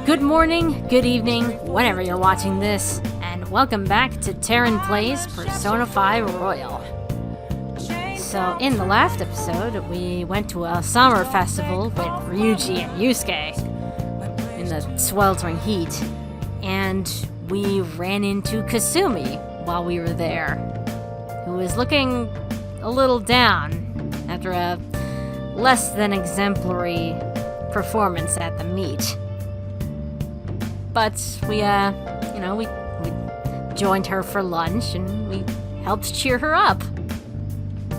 Good morning, good evening, whenever you're watching this, and welcome back to Taryn Plays Persona 5 Royal. So, in the last episode, we went to a summer festival with Ryuji and Yusuke in the sweltering heat, and we ran into Kasumi while we were there, who was looking a little down after a less than exemplary performance at the meet. But we joined her for lunch and we helped cheer her up.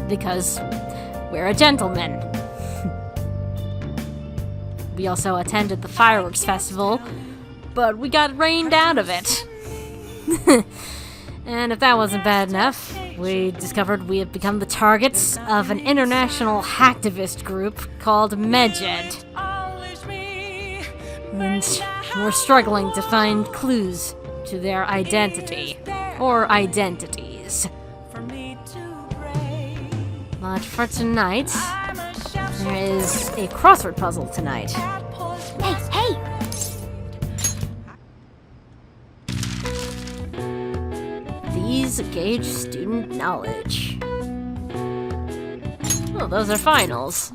Because we're a gentleman. We also attended the fireworks festival, but we got rained out of it. And if that wasn't bad enough, we discovered we had become the targets of an international hacktivist group called Medjed. And we're struggling to find clues to their identity, or identities. But for tonight, there is a crossword puzzle tonight. Hey! These gauge student knowledge. Oh, those are finals.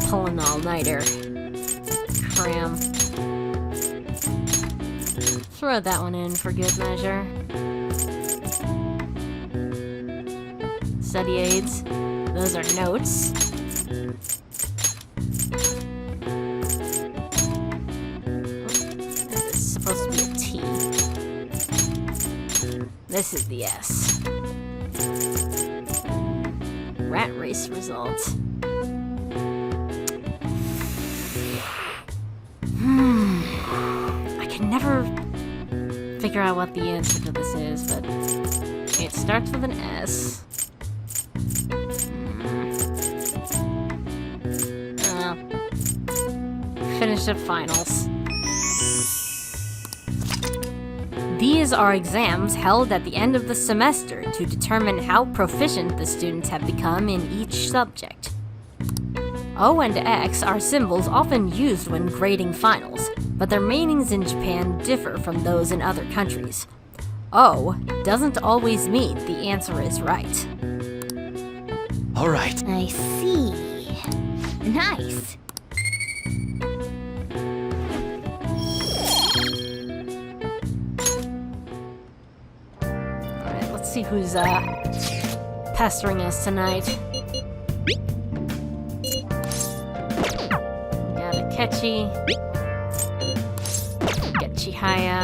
Pulling all-nighter. Cram. Throw that one in for good measure. Study aids. Those are notes. This is supposed to be a T. This is the S. Rat race results. I can never figure out what the answer to this is, but it starts with an S. Finished at finals. These are exams held at the end of the semester to determine how proficient the students have become in each subject. O and X are symbols often used when grading finals, but their meanings in Japan differ from those in other countries. O doesn't always mean the answer is right. All right. I see. Nice. Alright, let's see who's pestering us tonight. Akechi, we got Chihaya,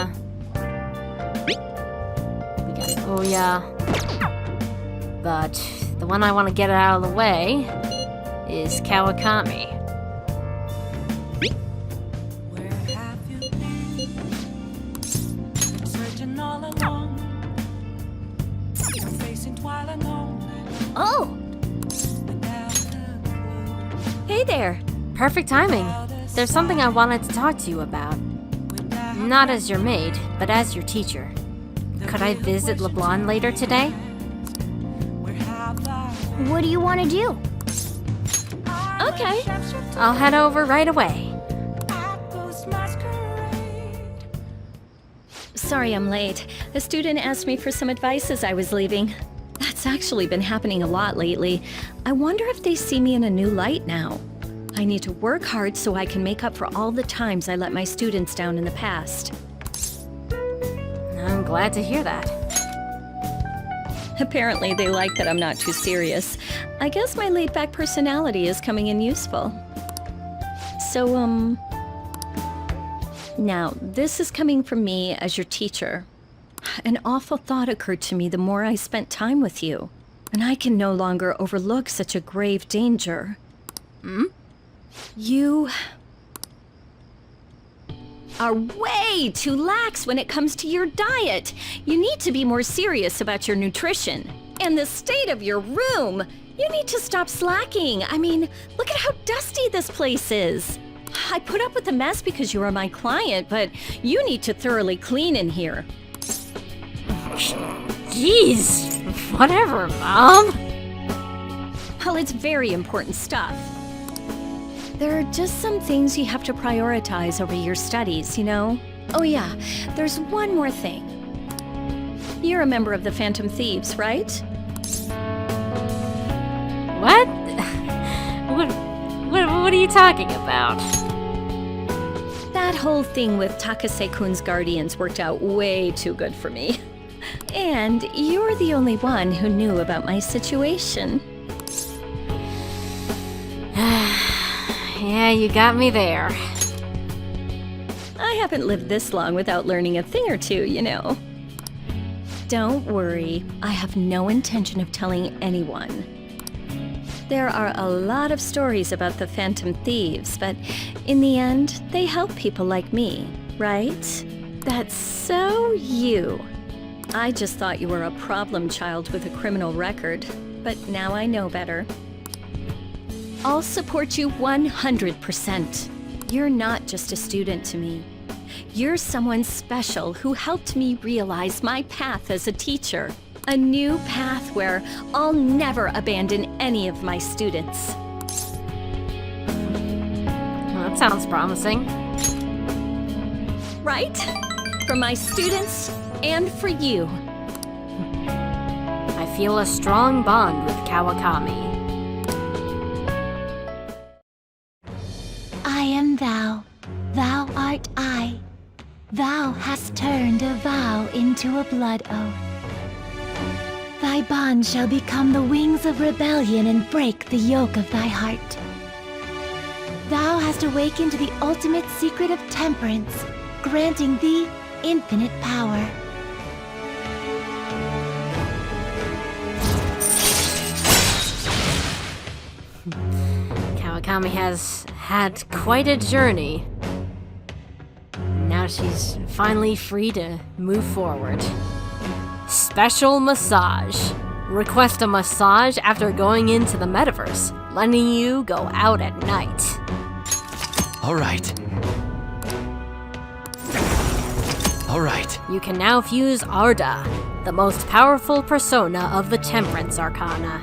we got Oya, but the one I want to get out of the way is Kawakami. Where have you been? Searching all along. You're facing twilight lonely. Oh! Hey there! Perfect timing. There's something I wanted to talk to you about. Not as your maid, but as your teacher. Could I visit LeBlanc later today? What do you want to do? Okay. I'll head over right away. Sorry I'm late. A student asked me for some advice as I was leaving. That's actually been happening a lot lately. I wonder if they see me in a new light now. I need to work hard so I can make up for all the times I let my students down in the past. I'm glad to hear that. Apparently they like that I'm not too serious. I guess my laid-back personality is coming in useful. So, now, this is coming from me as your teacher. An awful thought occurred to me the more I spent time with you, and I can no longer overlook such a grave danger. You are way too lax when it comes to your diet. You need to be more serious about your nutrition. And the state of your room. You need to stop slacking. I mean, look at how dusty this place is. I put up with the mess because you are my client, but you need to thoroughly clean in here. Jeez. Whatever, Mom. Well, it's very important stuff. There are just some things you have to prioritize over your studies, you know? Oh yeah, there's one more thing. You're a member of the Phantom Thieves, right? What? What are you talking about? That whole thing with Takase-kun's guardians worked out way too good for me. And you're the only one who knew about my situation. Yeah, you got me there. I haven't lived this long without learning a thing or two, you know. Don't worry, I have no intention of telling anyone. There are a lot of stories about the Phantom Thieves, but in the end, they help people like me, right? That's so you. I just thought you were a problem child with a criminal record, but now I know better. I'll support you 100%. You're not just a student to me. You're someone special who helped me realize my path as a teacher. A new path where I'll never abandon any of my students. Well, that sounds promising. Right? For my students and for you. I feel a strong bond with Kawakami. I am thou, thou art I. Thou hast turned a vow into a blood oath. Thy bond shall become the wings of rebellion and break the yoke of thy heart. Thou hast awakened to the ultimate secret of temperance, granting thee infinite power. Kawakami has had quite a journey. Now she's finally free to move forward. Special massage. Request a massage after going into the metaverse, letting you go out at night. All right. All right. You can now fuse Arda, the most powerful persona of the Temperance Arcana.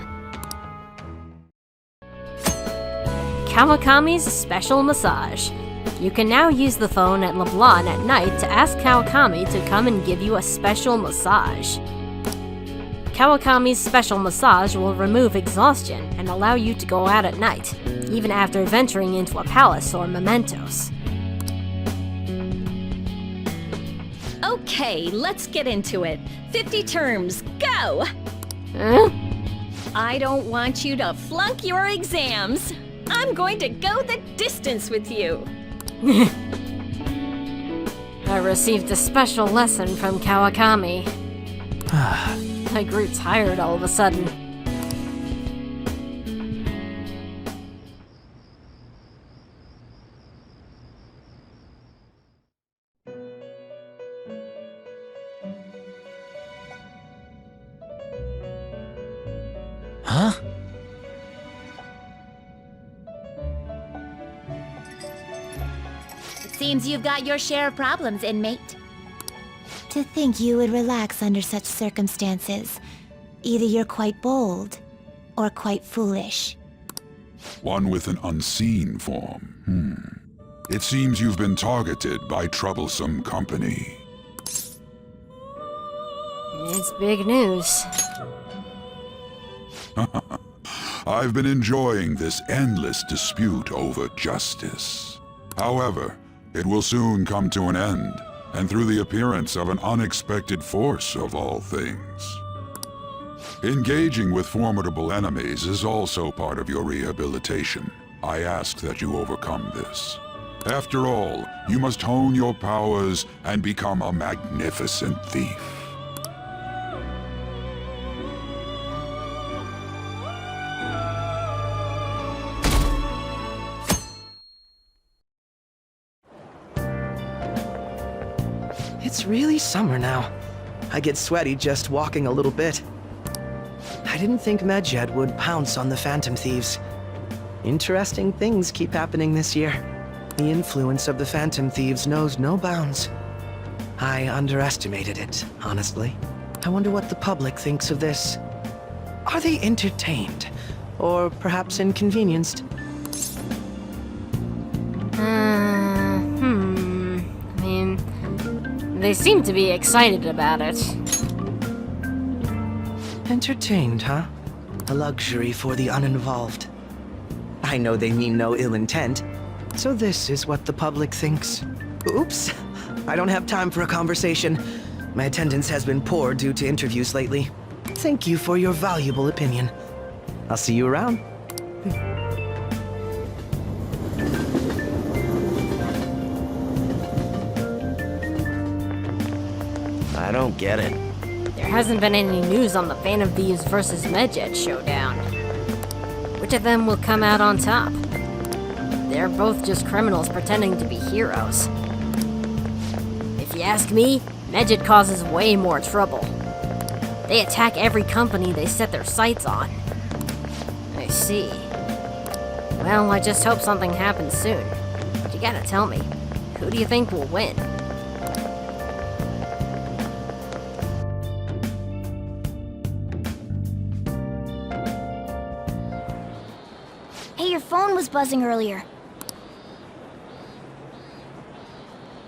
Kawakami's special massage. You can now use the phone at LeBlanc at night to ask Kawakami to come and give you a special massage. Kawakami's special massage will remove exhaustion and allow you to go out at night, even after venturing into a palace or mementos. Okay, let's get into it. 50 terms, go! Huh? I don't want you to flunk your exams. I'm going to go the distance with you. I received a special lesson from Kawakami. I grew tired all of a sudden. Huh? Seems you've got your share of problems, inmate. To think you would relax under such circumstances. Either you're quite bold, or quite foolish. One with an unseen form. It seems you've been targeted by troublesome company. It's big news. I've been enjoying this endless dispute over justice. However, it will soon come to an end, and through the appearance of an unexpected force of all things. Engaging with formidable enemies is also part of your rehabilitation. I ask that you overcome this. After all, you must hone your powers and become a magnificent thief. It's really summer now. I get sweaty just walking a little bit. I didn't think Medjed would pounce on the Phantom Thieves. Interesting things keep happening this year. The influence of the Phantom Thieves knows no bounds. I underestimated it, honestly. I wonder what the public thinks of this. Are they entertained? Or perhaps inconvenienced? I mean, they seem to be excited about it. Entertained, huh? A luxury for the uninvolved. I know they mean no ill intent. So this is what the public thinks. Oops. I don't have time for a conversation. My attendance has been poor due to interviews lately. Thank you for your valuable opinion. I'll see you around. I don't get it. There hasn't been any news on the Phantom Thieves versus Medjed showdown. Which of them will come out on top? They're both just criminals pretending to be heroes. If you ask me, Medjed causes way more trouble. They attack every company they set their sights on. I see. Well, I just hope something happens soon. But you gotta tell me, who do you think will win? Hey, your phone was buzzing earlier.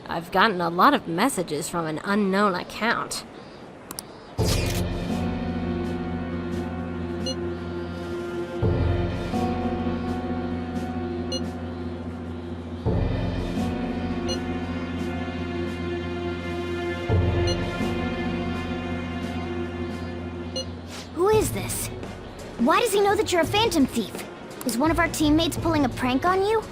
I've gotten a lot of messages from an unknown account. Who is this? Why does he know that you're a Phantom Thief? Is one of our teammates pulling a prank on you?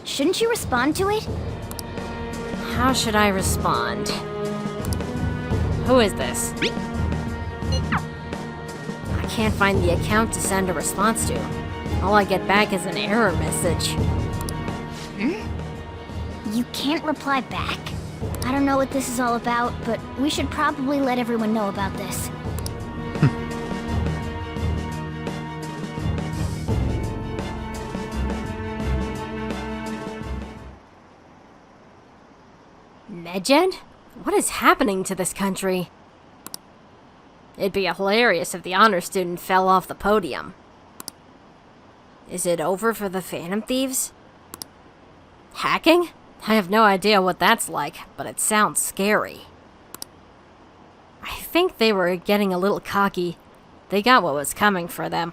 Shouldn't you respond to it? How should I respond? Who is this? I can't find the account to send a response to. All I get back is an error message. You can't reply back? I don't know what this is all about, but we should probably let everyone know about this. Medjed? What is happening to this country? It'd be hilarious if the honor student fell off the podium. Is it over for the Phantom Thieves? Hacking? I have no idea what that's like, but it sounds scary. I think they were getting a little cocky. They got what was coming for them.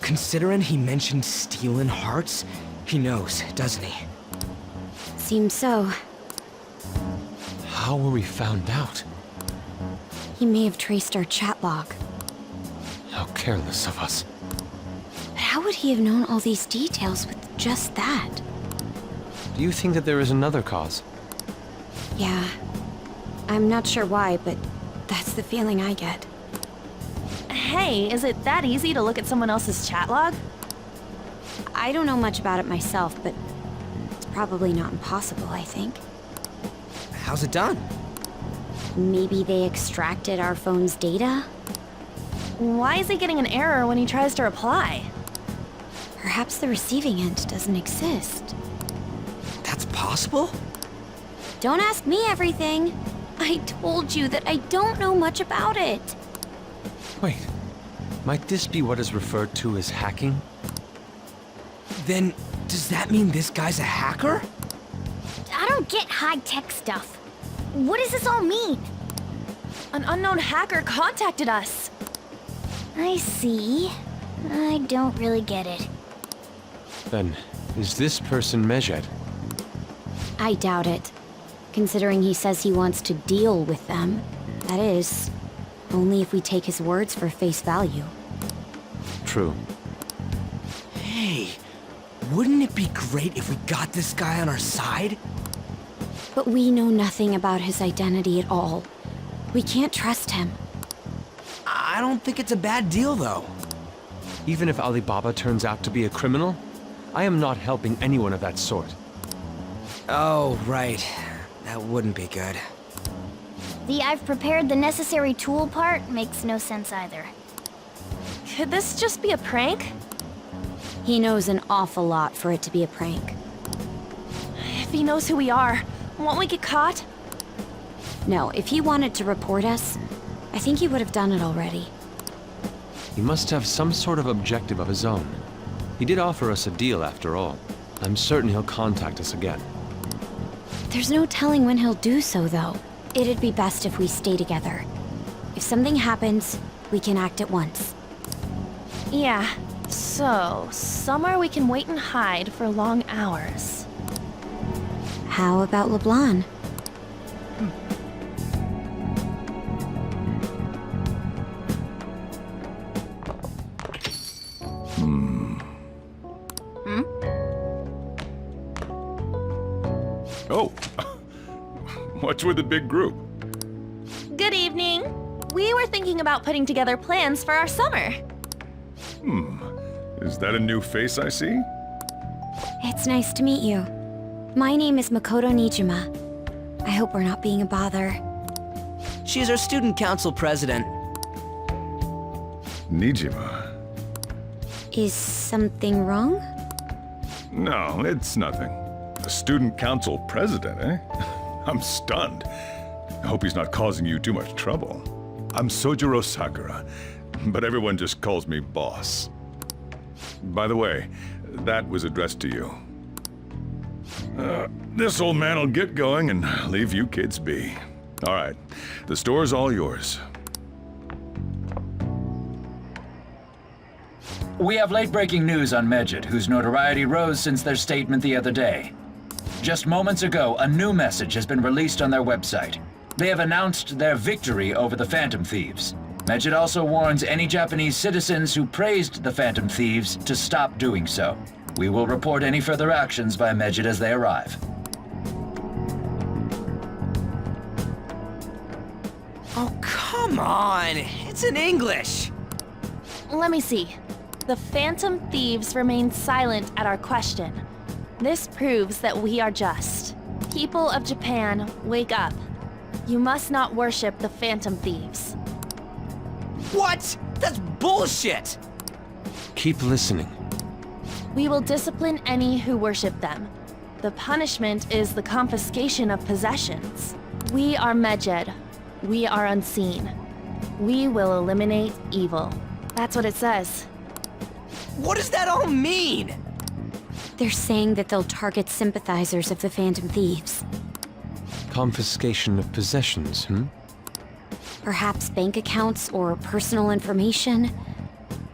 Considering he mentioned stealing hearts, he knows, doesn't he? Seems so. How were we found out? He may have traced our chat log. How careless of us. But how would he have known all these details with just that? Do you think that there is another cause? Yeah. I'm not sure why, but that's the feeling I get. Hey, is it that easy to look at someone else's chat log? I don't know much about it myself, but it's probably not impossible, I think. How's it done? Maybe they extracted our phone's data? Why is he getting an error when he tries to reply? Perhaps the receiving end doesn't exist. That's possible? Don't ask me everything. I told you that I don't know much about it. Wait, might this be what is referred to as hacking? Then, does that mean this guy's a hacker? I don't get high-tech stuff. What does this all mean? An unknown hacker contacted us. I see. I don't really get it. Then, is this person Medjed? I doubt it. Considering he says he wants to deal with them. That is, only if we take his words for face value. True. Hey, wouldn't it be great if we got this guy on our side? But we know nothing about his identity at all. We can't trust him. I don't think it's a bad deal, though. Even if Alibaba turns out to be a criminal, I am not helping anyone of that sort. Oh, right. That wouldn't be good. The "I've prepared the necessary tool" part makes no sense either. Could this just be a prank? He knows an awful lot for it to be a prank. If he knows who we are, won't we get caught? No, if he wanted to report us, I think he would have done it already. He must have some sort of objective of his own. He did offer us a deal after all. I'm certain he'll contact us again. There's no telling when he'll do so, though. It'd be best if we stay together. If something happens, we can act at once. Yeah, so somewhere we can wait and hide for long hours. How about LeBlanc? Oh, what's with the big group? Good evening. We were thinking about putting together plans for our summer. Is that a new face I see? It's nice to meet you. My name is Makoto Nijima. I hope we're not being a bother. She's our student council president. Nijima? Is something wrong? No, it's nothing. A student council president, eh? I'm stunned. I hope he's not causing you too much trouble. I'm Sojiro Sakura, but everyone just calls me boss. By the way, that was addressed to you. This old man will get going and leave you kids be. All right, the store's all yours. We have late-breaking news on Medjed, whose notoriety rose since their statement the other day. Just moments ago, a new message has been released on their website. They have announced their victory over the Phantom Thieves. Medjed also warns any Japanese citizens who praised the Phantom Thieves to stop doing so. We will report any further actions by Medjed as they arrive. Oh, come on! It's in English! Let me see. The Phantom Thieves remain silent at our question. This proves that we are just. People of Japan, wake up. You must not worship the Phantom Thieves. What? That's bullshit! Keep listening. We will discipline any who worship them. The punishment is the confiscation of possessions. We are Medjed. We are unseen. We will eliminate evil. That's what it says. What does that all mean? They're saying that they'll target sympathizers of the Phantom Thieves. Confiscation of possessions, Perhaps bank accounts or personal information.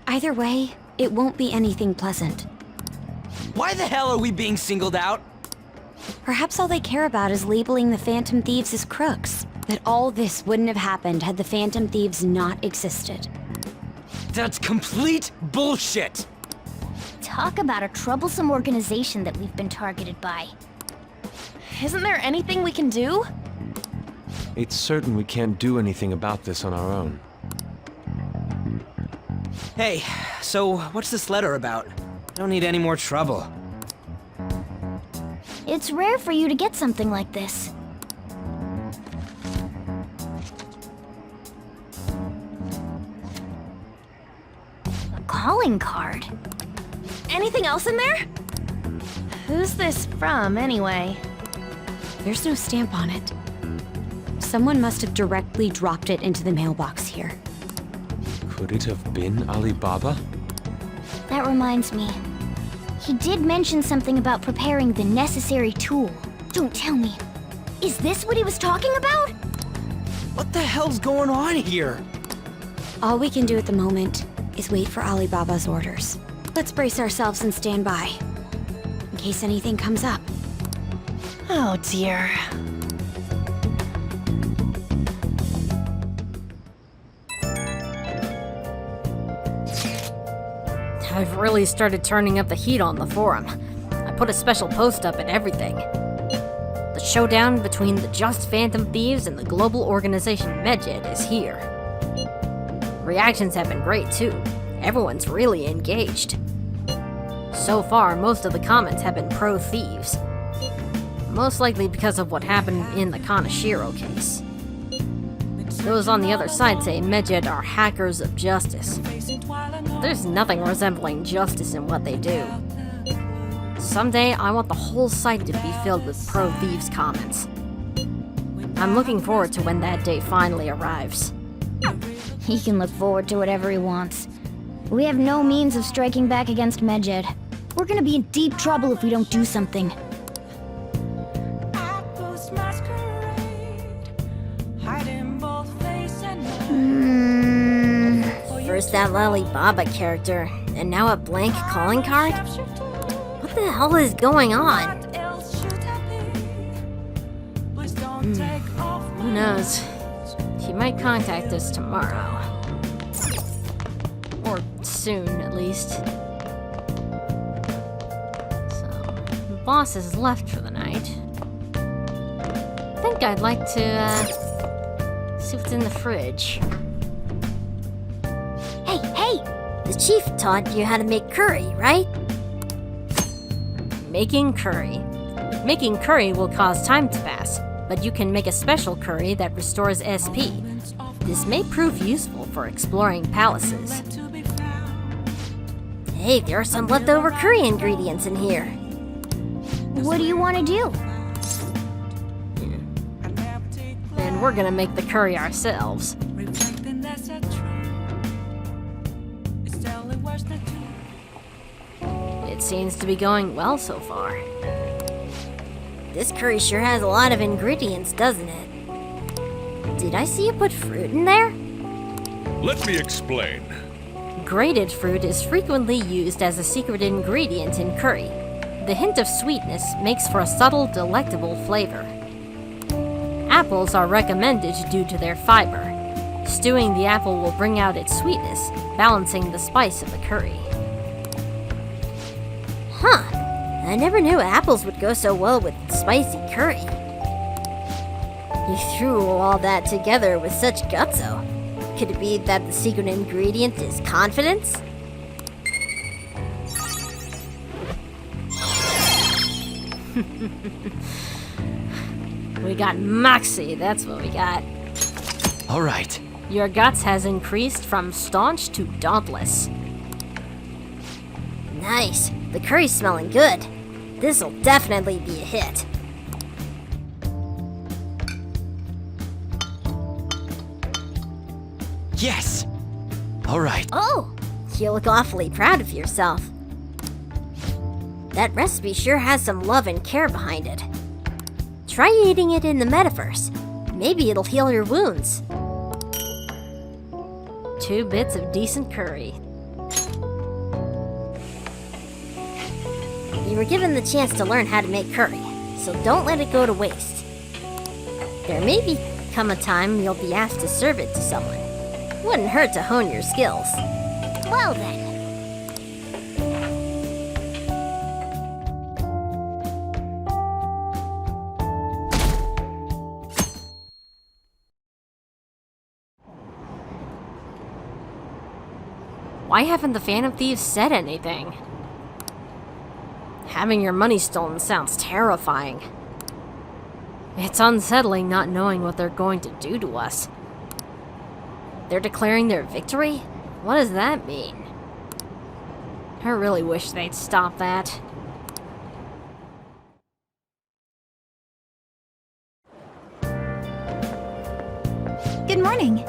Either way, it won't be anything pleasant. Why the hell are we being singled out? Perhaps all they care about is labeling the Phantom Thieves as crooks. That all this wouldn't have happened had the Phantom Thieves not existed. That's complete bullshit! Talk about a troublesome organization that we've been targeted by. Isn't there anything we can do? It's certain we can't do anything about this on our own. Hey, so what's this letter about? I don't need any more trouble. It's rare for you to get something like this. A calling card. Anything else in there? Who's this from, anyway? There's no stamp on it. Someone must have directly dropped it into the mailbox here. Could it have been Alibaba? That reminds me. He did mention something about preparing the necessary tool. Don't tell me. Is this what he was talking about? What the hell's going on here? All we can do at the moment is wait for Alibaba's orders. Let's brace ourselves and stand by, in case anything comes up. Oh dear. I've really started turning up the heat on the forum. I put a special post up and everything. The showdown between the Just Phantom Thieves and the global organization Medjed is here. Reactions have been great too. Everyone's really engaged. So far, most of the comments have been pro-thieves. Most likely because of what happened in the Kanashiro case. Those on the other side say Medjed are hackers of justice. There's nothing resembling justice in what they do. Someday, I want the whole site to be filled with pro-thieves comments. I'm looking forward to when that day finally arrives. He can look forward to whatever he wants. We have no means of striking back against Medjed. We're gonna be in deep trouble if we don't do something. First that Alibaba character, and now a blank calling card? What the hell is going on? Who knows? She might contact us tomorrow. Or soon, at least. So, the boss has left for the night. I think I'd like to, see what's in the fridge. Hey! The chief taught you how to make curry, right? Making curry. Making curry will cause time to pass, but you can make a special curry that restores SP. This may prove useful for exploring palaces. Hey, there are some leftover curry ingredients in here. What do you want to do? And we're gonna make the curry ourselves. It seems to be going well so far. This curry sure has a lot of ingredients, doesn't it? Did I see you put fruit in there? Let me explain. Grated fruit is frequently used as a secret ingredient in curry. The hint of sweetness makes for a subtle, delectable flavor. Apples are recommended due to their fiber. Stewing the apple will bring out its sweetness, balancing the spice of the curry. Huh. I never knew apples would go so well with spicy curry. You threw all that together with such gutso. Could it be that the secret ingredient is confidence? We got Moxie, that's what we got. All right. Your guts has increased from staunch to dauntless. Nice. The curry's smelling good. This'll definitely be a hit. Yes! All right. Oh, you look awfully proud of yourself. That recipe sure has some love and care behind it. Try eating it in the metaverse. Maybe it'll heal your wounds. 2 bits of decent curry. You were given the chance to learn how to make curry, so don't let it go to waste. There may come a time you'll be asked to serve it to someone. Wouldn't hurt to hone your skills. Well then. Why haven't the Phantom Thieves said anything? Having your money stolen sounds terrifying. It's unsettling not knowing what they're going to do to us. They're declaring their victory? What does that mean? I really wish they'd stop that. Good morning.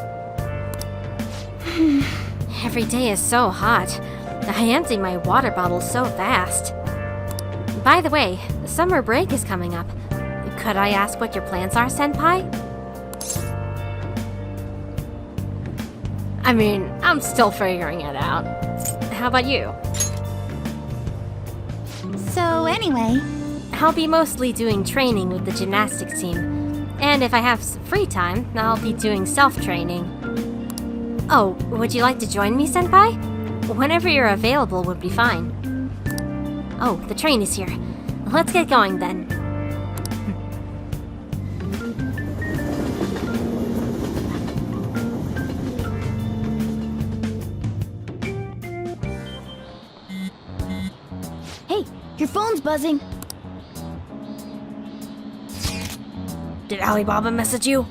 Every day is so hot. I empty my water bottle so fast. By the way, the summer break is coming up. Could I ask what your plans are, Senpai? I mean, I'm still figuring it out. How about you? So anyway, I'll be mostly doing training with the gymnastics team. And if I have free time, I'll be doing self-training. Oh, would you like to join me, Senpai? Whenever you're available would be fine. Oh, the train is here. Let's get going then. Hey, your phone's buzzing. Did Alibaba message you?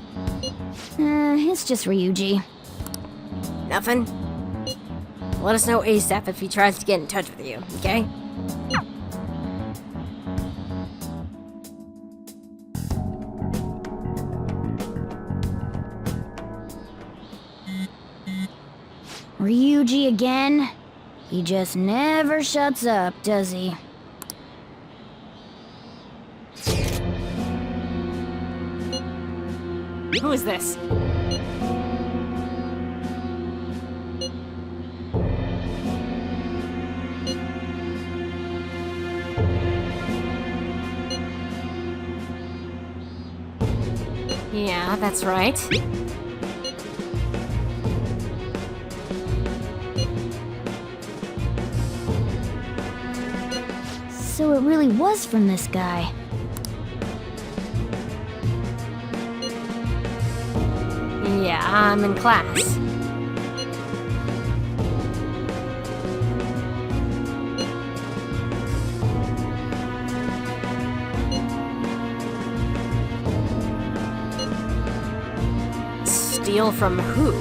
It's just Ryuji. Nothing? Let us know ASAP if he tries to get in touch with you, okay? Ryuji again? He just never shuts up, does he? Who is this? Yeah, that's right. So it really was from this guy. Yeah, I'm in class. Steal from who?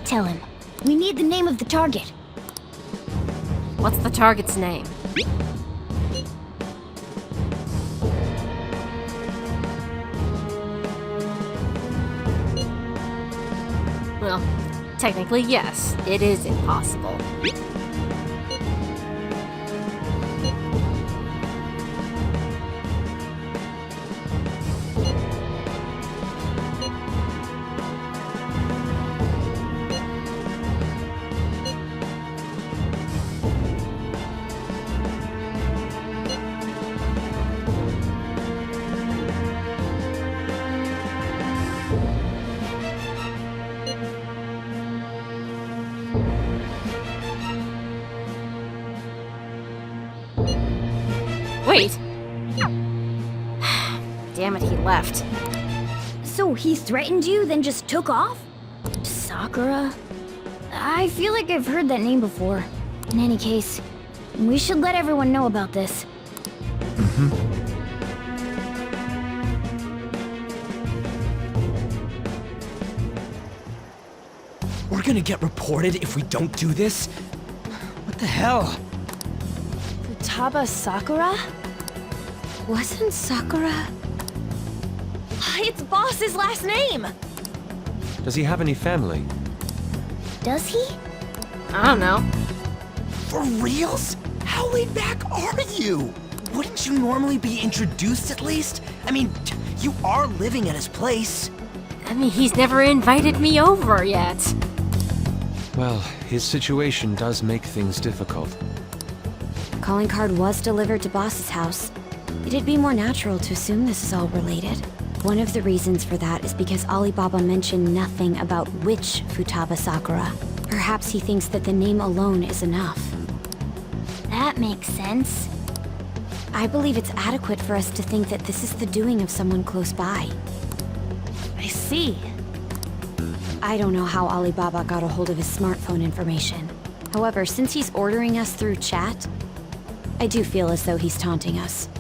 Tell him. We need the name of the target. What's the target's name? Well, technically yes, it is impossible. Wait! Damn it, he left. So he threatened you, then just took off? Sakura? I feel like I've heard that name before. In any case, we should let everyone know about this. We're gonna get reported if we don't do this? What the hell? Futaba Sakura? Wasn't Sakura? It's Boss's last name! Does he have any family? Does he? I don't know. For reals? How laid back are you? Wouldn't you normally be introduced at least? I mean, you are living at his place. I mean, he's never invited me over yet. Well, his situation does make things difficult. Calling card was delivered to Boss's house. It'd be more natural to assume this is all related. One of the reasons for that is because Alibaba mentioned nothing about which Futaba Sakura. Perhaps he thinks that the name alone is enough. That makes sense. I believe it's adequate for us to think that this is the doing of someone close by. I see. I don't know how Alibaba got a hold of his smartphone information. However, since he's ordering us through chat, I do feel as though he's taunting us.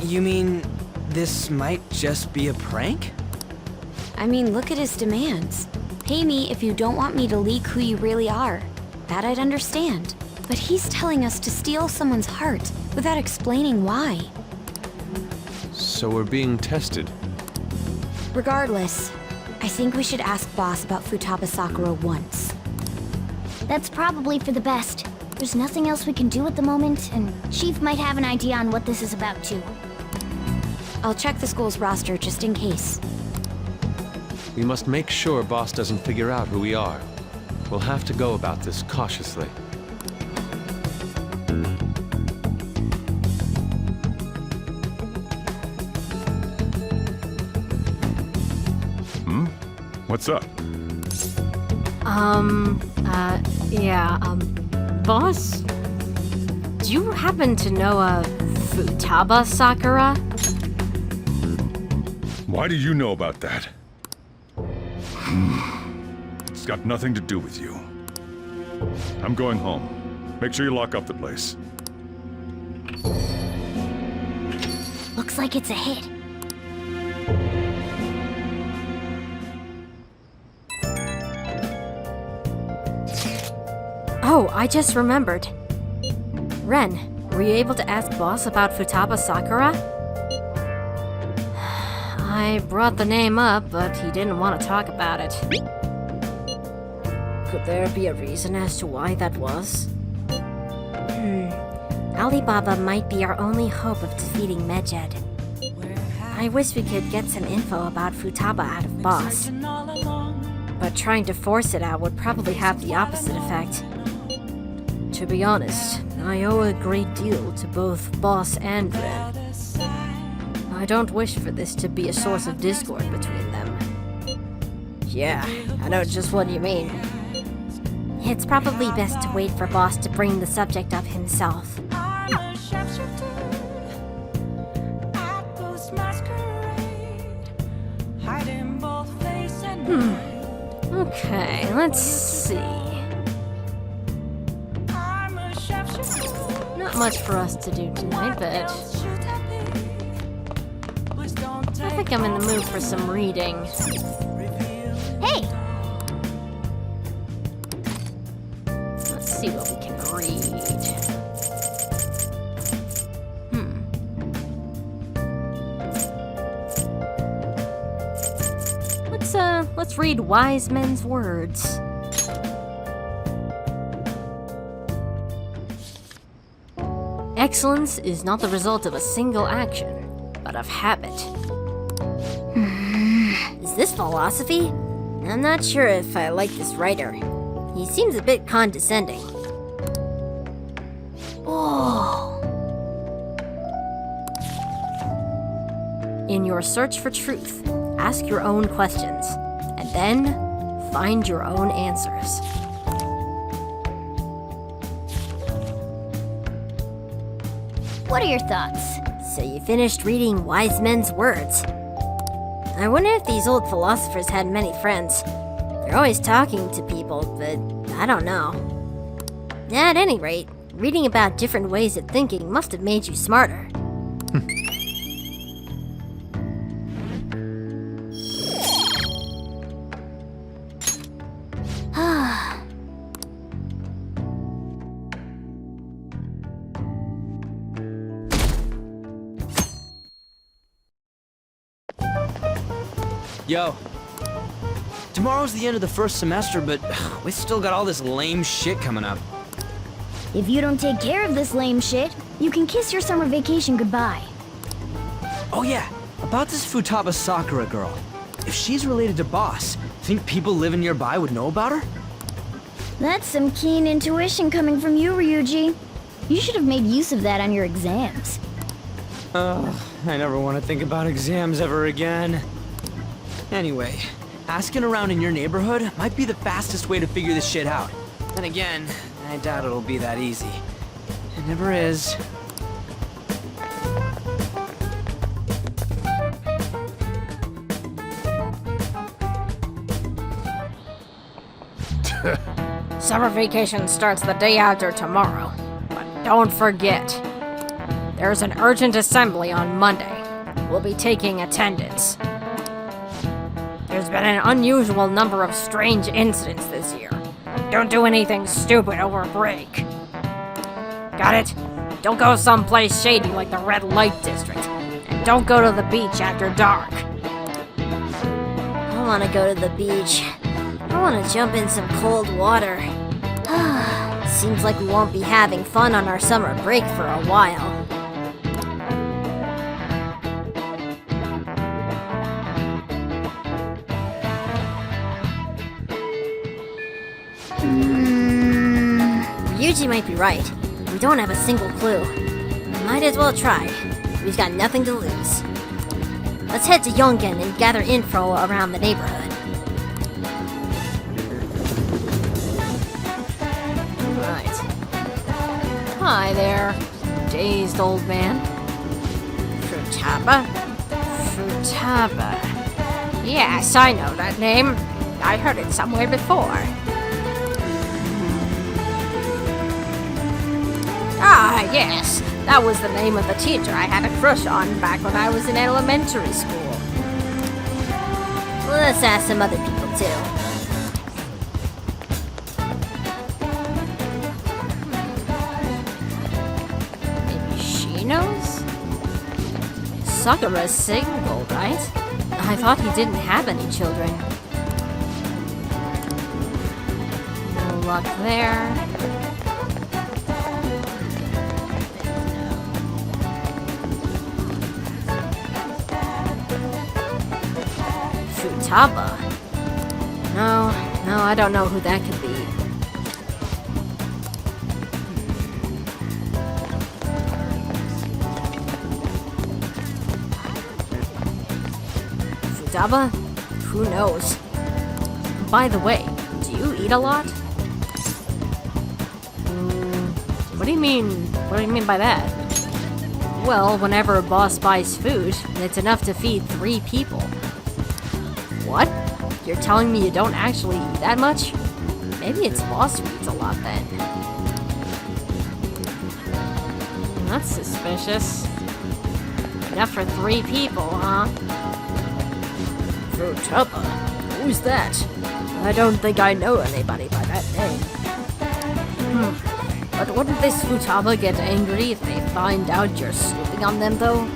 You mean this might just be a prank? I mean, look at his demands. Pay me if you don't want me to leak who you really are. That I'd understand. But he's telling us to steal someone's heart without explaining why. So we're being tested. Regardless, I think we should ask Boss about Futaba Sakura once. That's probably for the best. There's nothing else we can do at the moment, and Chief might have an idea on what this is about too. I'll check the school's roster just in case. We must make sure Boss doesn't figure out who we are. We'll have to go about this cautiously. What's up? Boss? Do you happen to know a Futaba Sakura? Why do you know about that? It's got nothing to do with you. I'm going home. Make sure you lock up the place. Looks like it's a hit. Oh, I just remembered. Ren, were you able to ask Boss about Futaba Sakura? I brought the name up, but he didn't want to talk about it. Could there be a reason as to why that was? Alibaba might be our only hope of defeating Medjed. I wish we could get some info about Futaba out of Boss. But trying to force it out would probably have the opposite effect. To be honest, I owe a great deal to both Boss and Ren. I don't wish for this to be a source of discord between them. Yeah, I know just what you mean. It's probably best to wait for Boss to bring the subject up himself. Okay, let's see. Not much for us to do tonight, but I think I'm in the mood for some reading. Hey! Let's see what we can read. Let's read wise men's words. Excellence is not the result of a single action, but of habit. Is this philosophy? I'm not sure if I like this writer. He seems a bit condescending. Oh. In your search for truth, ask your own questions, and then find your own answers. What are your thoughts? So you finished reading wise men's words. I wonder if these old philosophers had many friends. They're always talking to people, but I don't know. At any rate, reading about different ways of thinking must have made you smarter. Yo. Tomorrow's the end of the first semester, but we still got all this lame shit coming up. If you don't take care of this lame shit, you can kiss your summer vacation goodbye. Oh yeah, about this Futaba Sakura girl. If she's related to Boss, think people living nearby would know about her? That's some keen intuition coming from you, Ryuji. You should have made use of that on your exams. I never want to think about exams ever again. Anyway, asking around in your neighborhood might be the fastest way to figure this shit out. Then again, I doubt it'll be that easy. It never is. Summer vacation starts the day after tomorrow, but don't forget, there's an urgent assembly on Monday. We'll be taking attendance. There's been an unusual number of strange incidents this year. Don't do anything stupid over break. Got it? Don't go someplace shady like the Red Light District. And don't go to the beach after dark. I want to go to the beach. I want to jump in some cold water. Seems like we won't be having fun on our summer break for a while. Ryuji might be right. We don't have a single clue. Might as well try. We've got nothing to lose. Let's head to Yongen and gather info around the neighborhood. Right. Hi there, dazed old man. Futaba? Futaba. Yes, I know that name. I heard it somewhere before. Ah, yes. That was the name of the teacher I had a crush on back when I was in elementary school. Let's ask some other people, too. Maybe she knows? Sakura's single, right? I thought he didn't have any children. No luck there. Futaba? No, I don't know who that could be. Futaba? Who knows? By the way, do you eat a lot? What do you mean? What do you mean by that? Well, whenever a boss buys food, it's enough to feed 3 people. What? You're telling me you don't actually eat that much? Maybe it's boss who eats a lot then. That's suspicious. Enough for 3 people, huh? Futaba? Who's that? I don't think I know anybody by that name. But wouldn't this Futaba get angry if they find out you're snooping on them, though?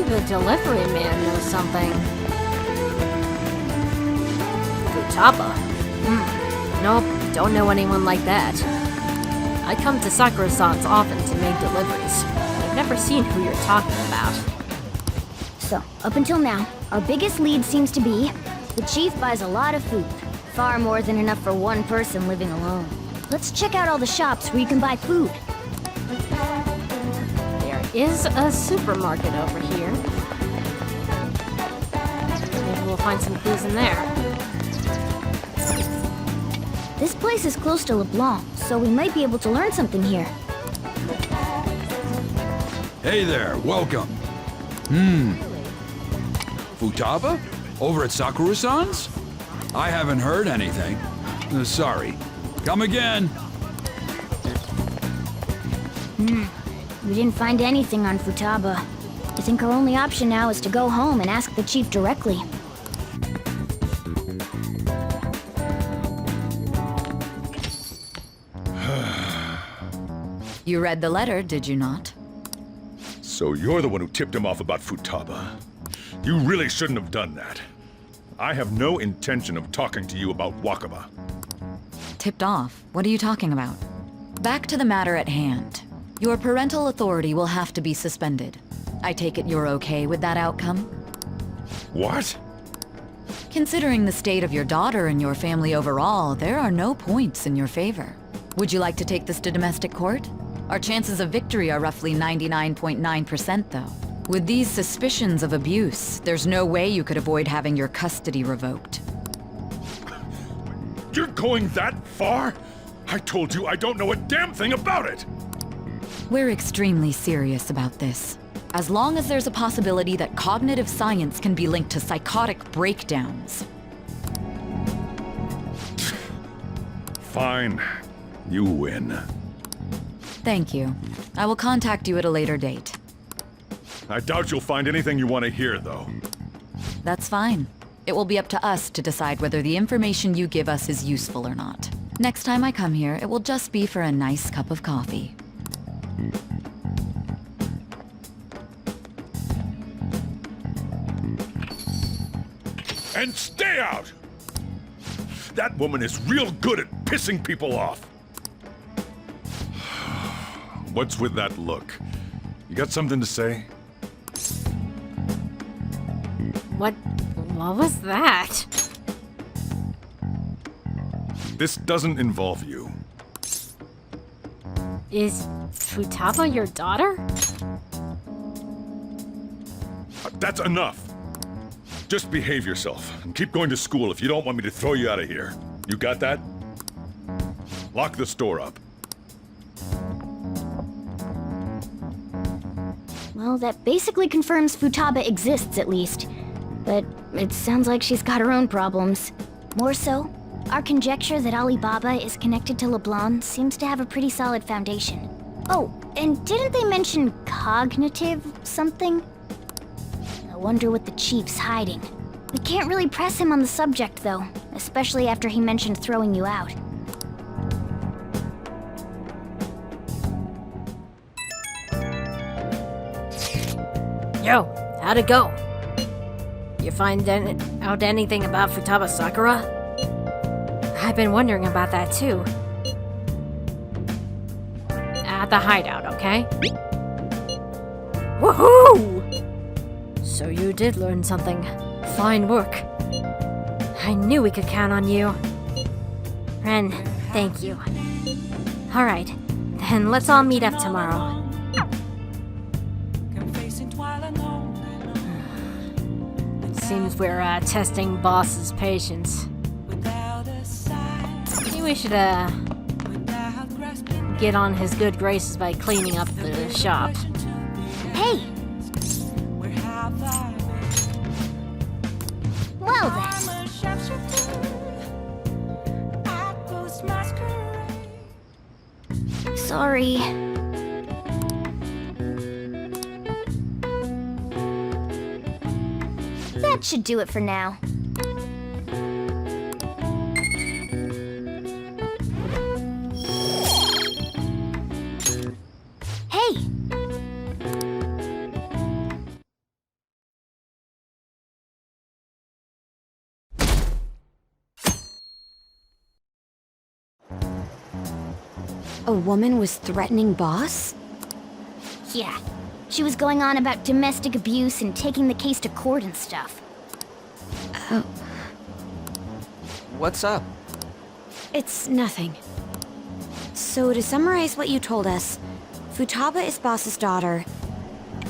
The delivery man knows something. Futaba? Nope, don't know anyone like that. I come to Sakura-san's often to make deliveries. I've never seen who you're talking about. So, up until now, our biggest lead seems to be the chief buys a lot of food. Far more than enough for one person living alone. Let's check out all the shops where you can buy food. Is a supermarket over here. Maybe we'll find some clues in there. This place is close to LeBlanc, so we might be able to learn something here. Hey there, welcome. Futaba? Over at Sakura-san's? I haven't heard anything. Sorry. Come again. We didn't find anything on Futaba. I think our only option now is to go home and ask the chief directly. You read the letter, did you not? So you're the one who tipped him off about Futaba. You really shouldn't have done that. I have no intention of talking to you about Wakaba. Tipped off? What are you talking about? Back to the matter at hand. Your parental authority will have to be suspended. I take it you're okay with that outcome? What? Considering the state of your daughter and your family overall, there are no points in your favor. Would you like to take this to domestic court? Our chances of victory are roughly 99.9%, though. With these suspicions of abuse, there's no way you could avoid having your custody revoked. You're going that far? I told you I don't know a damn thing about it! We're extremely serious about this. As long as there's a possibility that cognitive science can be linked to psychotic breakdowns. Fine. You win. Thank you. I will contact you at a later date. I doubt you'll find anything you want to hear, though. That's fine. It will be up to us to decide whether the information you give us is useful or not. Next time I come here, it will just be for a nice cup of coffee. And stay out! That woman is real good at pissing people off. What's with that look? You got something to say? What was that? This doesn't involve you. Is Futaba your daughter? That's enough. Just behave yourself and keep going to school if you don't want me to throw you out of here. You got that? Lock the store up. Well, that basically confirms Futaba exists, at least. But it sounds like she's got her own problems. More so, our conjecture that Alibaba is connected to LeBlanc seems to have a pretty solid foundation. Oh, and didn't they mention cognitive something? I wonder what the chief's hiding. We can't really press him on the subject, though, especially after he mentioned throwing you out. Yo, how'd it go? You find out anything about Futaba Sakura? I've been wondering about that too. At the hideout, okay? Woohoo! So you did learn something. Fine work. I knew we could count on you. Ren, thank you. Alright, then let's all meet up tomorrow. Seems we're testing Boss's patience. Maybe we should get on his good graces by cleaning up the shop. Hey! Well then. Sorry. That should do it for now. Hey! A woman was threatening Boss? Yeah. She was going on about domestic abuse and taking the case to court and stuff. Oh. What's up? It's nothing. So to summarize what you told us, Futaba is Boss's daughter,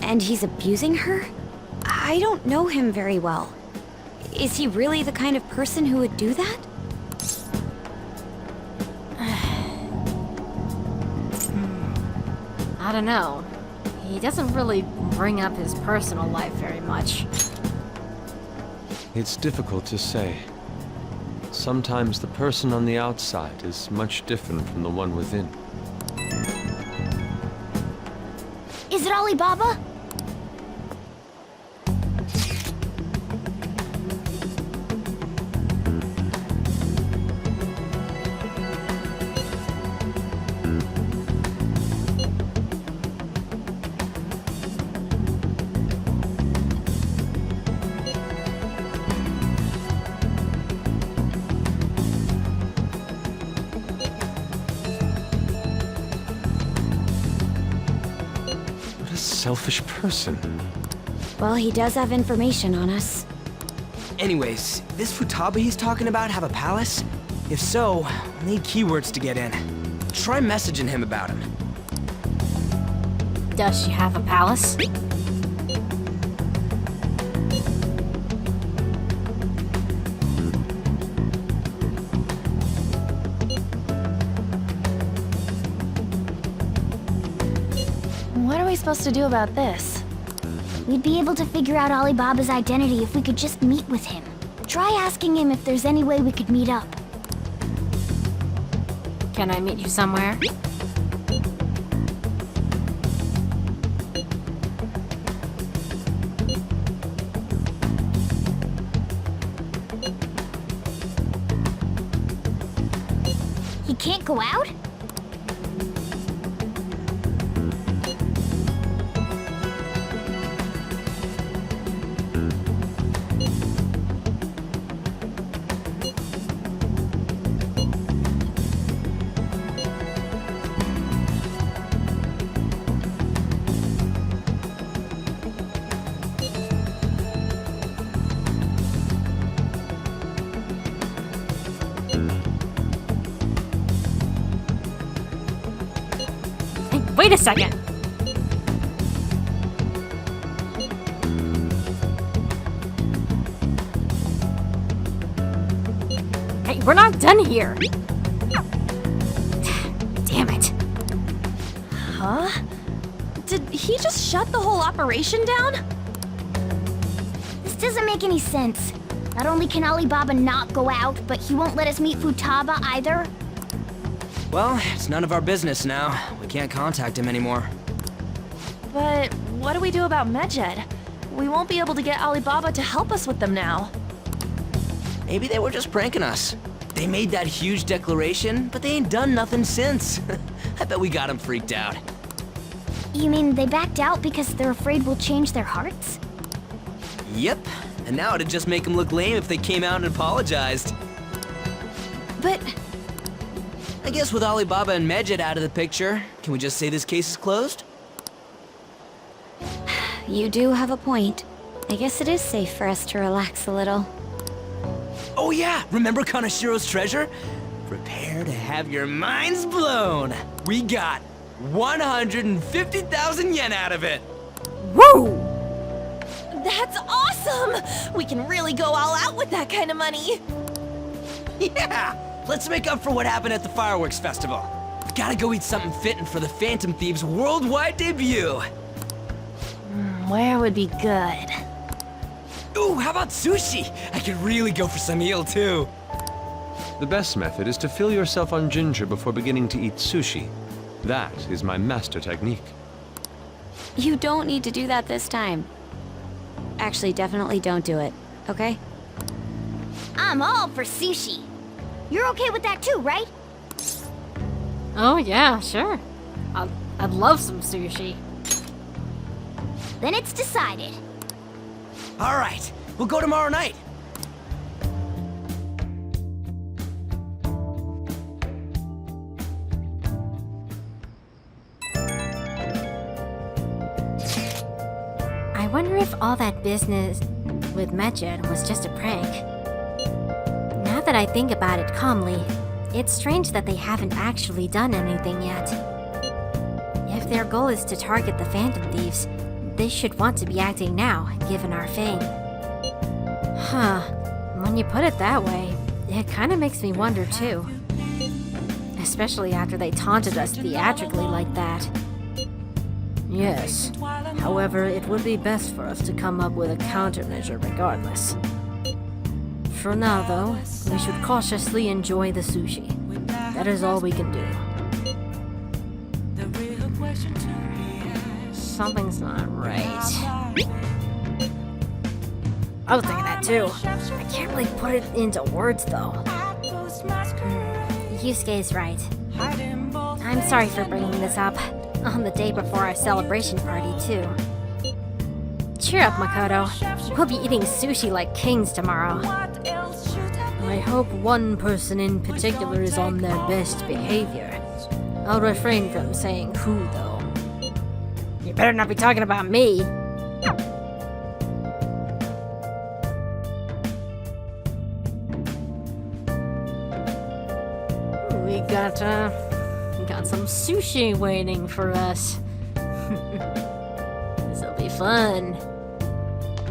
and he's abusing her? I don't know him very well. Is he really the kind of person who would do that? I don't know. He doesn't really bring up his personal life very much. It's difficult to say. Sometimes the person on the outside is much different from the one within. Is it Alibaba? Selfish person. Well, he does have information on us. Anyways, this Futaba he's talking about have a palace? If so, we'll need keywords to get in. Try messaging him about him. Does she have a palace? What are we supposed to do about this? We'd be able to figure out Alibaba's identity if we could just meet with him. Try asking him if there's any way we could meet up. Can I meet you somewhere? He can't go out? Wait a second. Hey, we're not done here. Damn it. Huh? Did he just shut the whole operation down? This doesn't make any sense. Not only can Alibaba not go out, but he won't let us meet Futaba either. Well, it's none of our business now. We can't contact him anymore. But what do we do about Medjed? We won't be able to get Alibaba to help us with them now. Maybe they were just pranking us. They made that huge declaration, but they ain't done nothing since. I bet we got them freaked out. You mean they backed out because they're afraid we'll change their hearts? Yep, and now it'd just make them look lame if they came out and apologized. But I guess with Alibaba and Medjed out of the picture, can we just say this case is closed? You do have a point. I guess it is safe for us to relax a little. Oh yeah, remember Kanashiro's treasure? Prepare to have your minds blown. We got 150,000 yen out of it. Woo! that's awesome! We can really go all out with that kind of money. Yeah! Let's make up for what happened at the fireworks festival. We gotta go eat something fitting for the Phantom Thieves' worldwide debut. Where would be good? Ooh, how about sushi? I could really go for some eel, too. The best method is to fill yourself on ginger before beginning to eat sushi. That is my master technique. You don't need to do that this time. Actually, definitely don't do it, okay? I'm all for sushi. You're okay with that too, right? Oh yeah, sure. I'd love some sushi. Then it's decided. All right, we'll go tomorrow night. I wonder if all that business with Medjed was just a prank. Now that I think about it calmly, it's strange that they haven't actually done anything yet. If their goal is to target the Phantom Thieves, they should want to be acting now, given our fame. Huh. When you put it that way, it kinda makes me wonder too. Especially after they taunted us theatrically like that. Yes. However, it would be best for us to come up with a countermeasure regardless. For now, though, we should cautiously enjoy the sushi. That is all we can do. Something's not right. I was thinking that too. I can't really put it into words though. Yusuke's right. I'm sorry for bringing this up. On the day before our celebration party, too. Cheer up, Makoto. We'll be eating sushi like kings tomorrow. I hope one person in particular is on their best behavior. I'll refrain from saying who, though. You better not be talking about me. We got some sushi waiting for us. This'll be fun.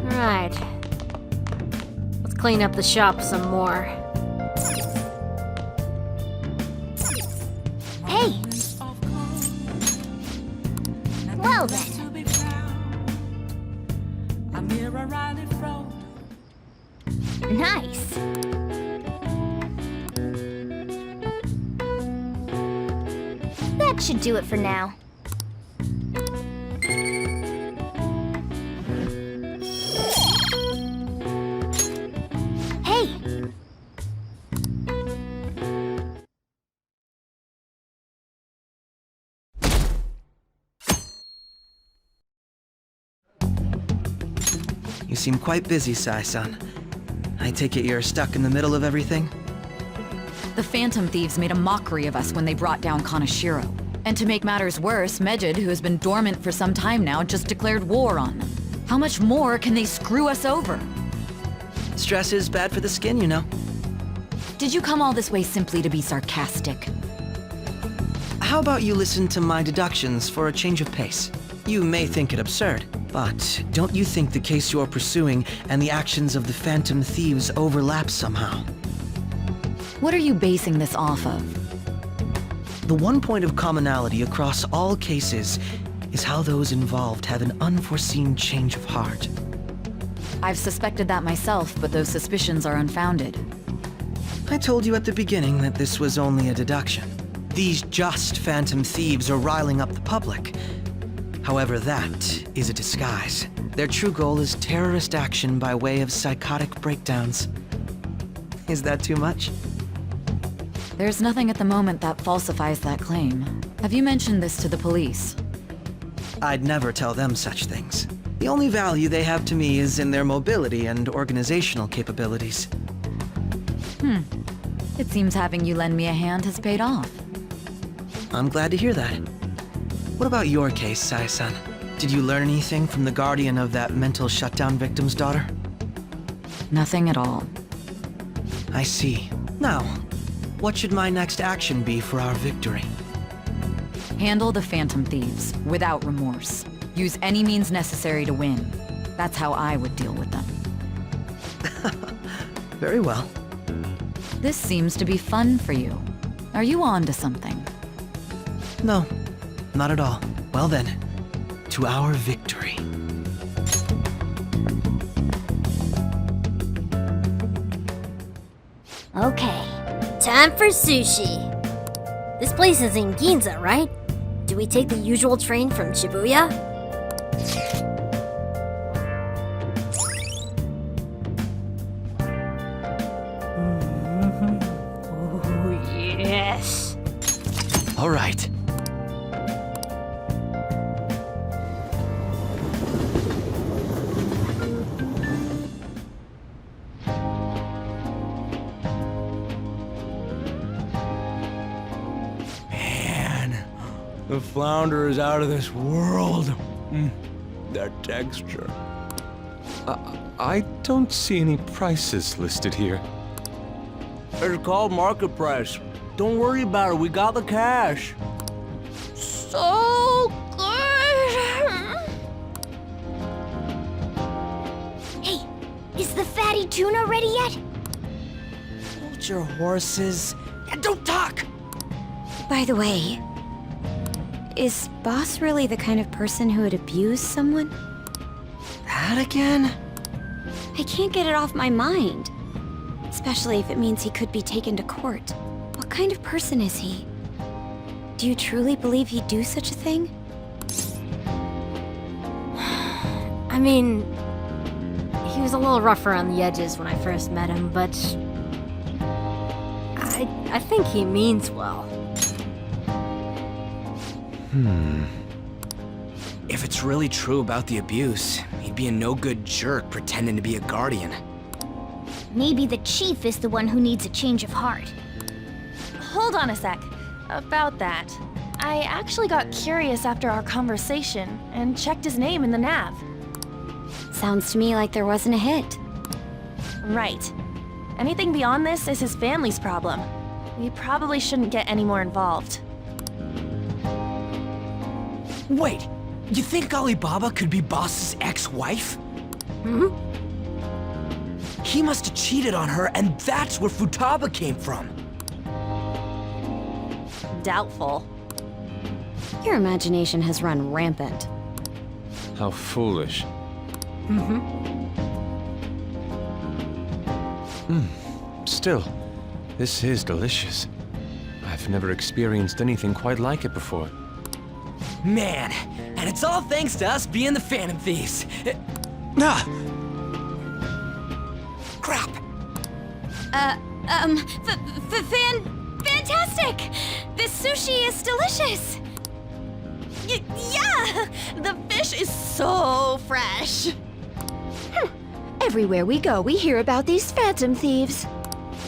Right. Let's clean up the shop some more. Hey! Well then. Nice. That should do it for now. Hey! You seem quite busy, Sai-san. I take it you're stuck in the middle of everything? The Phantom Thieves made a mockery of us when they brought down Kanashiro. And to make matters worse, Medjed, who has been dormant for some time now, just declared war on them. How much more can they screw us over? Stress is bad for the skin, you know. Did you come all this way simply to be sarcastic? How about you listen to my deductions for a change of pace? You may think it absurd, but don't you think the case you're pursuing and the actions of the Phantom Thieves overlap somehow? What are you basing this off of? The one point of commonality across all cases is how those involved have an unforeseen change of heart. I've suspected that myself, but those suspicions are unfounded. I told you at the beginning that this was only a deduction. These just Phantom Thieves are riling up the public. However, that is a disguise. Their true goal is terrorist action by way of psychotic breakdowns. Is that too much? There's nothing at the moment that falsifies that claim. Have you mentioned this to the police? I'd never tell them such things. The only value they have to me is in their mobility and organizational capabilities. It seems having you lend me a hand has paid off. I'm glad to hear that. What about your case, Sai-san? Did you learn anything from the guardian of that mental shutdown victim's daughter? Nothing at all. I see. Now, what should my next action be for our victory? Handle the Phantom Thieves, without remorse. Use any means necessary to win. That's how I would deal with them. Very well. This seems to be fun for you. Are you on to something? No, not at all. Well then, to our victory. Okay, time for sushi. This place is in Ginza, right? Do we take the usual train from Shibuya? Oh, yes. All right. The flounder is out of this world. That texture. I don't see any prices listed here. It's called market price. Don't worry about it, we got the cash. So good! Hey, is the fatty tuna ready yet? Hold your horses and don't talk! By the way, is Boss really the kind of person who would abuse someone? That again? I can't get it off my mind. Especially if it means he could be taken to court. What kind of person is he? Do you truly believe he'd do such a thing? I mean, he was a little rough around the edges when I first met him, but I think he means well. If it's really true about the abuse, he'd be a no-good jerk pretending to be a guardian. Maybe the chief is the one who needs a change of heart. Hold on a sec. About that, I actually got curious after our conversation and checked his name in the nav. Sounds to me like there wasn't a hit. Right. Anything beyond this is his family's problem. We probably shouldn't get any more involved. Wait, you think Alibaba could be Boss's ex-wife? He must have cheated on her, and that's where Futaba came from. Doubtful. Your imagination has run rampant. How foolish. Still, this is delicious. I've never experienced anything quite like it before. Man, and it's all thanks to us being the Phantom Thieves. Crap. Fantastic! This sushi is delicious! Yeah! The fish is so fresh! Everywhere we go, we hear about these Phantom Thieves.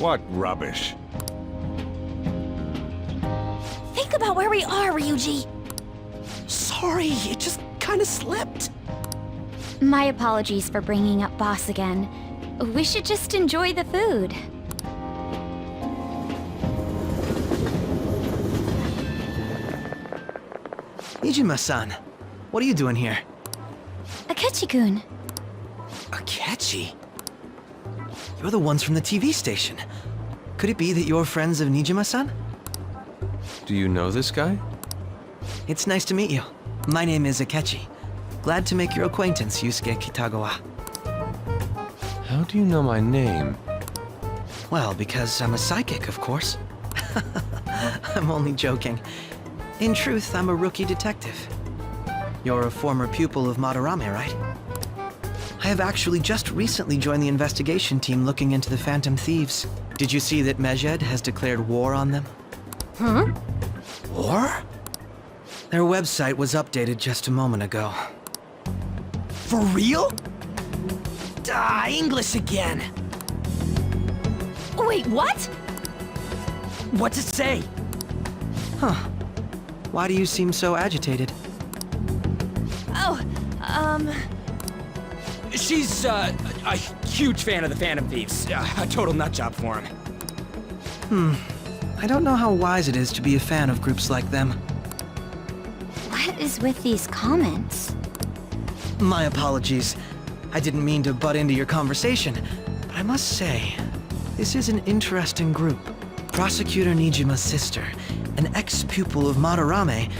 What rubbish. Think about where we are, Ryuji. Sorry, it just kind of slipped. My apologies for bringing up Boss again. We should just enjoy the food. Nijima-san, what are you doing here? Akechi-kun. Akechi? You're the ones from the TV station. Could it be that you're friends of Nijima-san? Do you know this guy? It's nice to meet you. My name is Akechi. Glad to make your acquaintance, Yusuke Kitagawa. How do you know my name? Well, because I'm a psychic, of course. I'm only joking. In truth, I'm a rookie detective. You're a former pupil of Madarame, right? I have actually just recently joined the investigation team looking into the Phantom Thieves. Did you see that Medjed has declared war on them? Huh? War? Their website was updated just a moment ago. For real? English again! Wait, what? What's it say? Huh. Why do you seem so agitated? Oh, She's, a huge fan of the Phantom Thieves. A total nutjob for him. I don't know how wise it is to be a fan of groups like them. What is with these comments? My apologies. I didn't mean to butt into your conversation, but I must say, this is an interesting group. Prosecutor Nijima's sister, an ex-pupil of Madarame,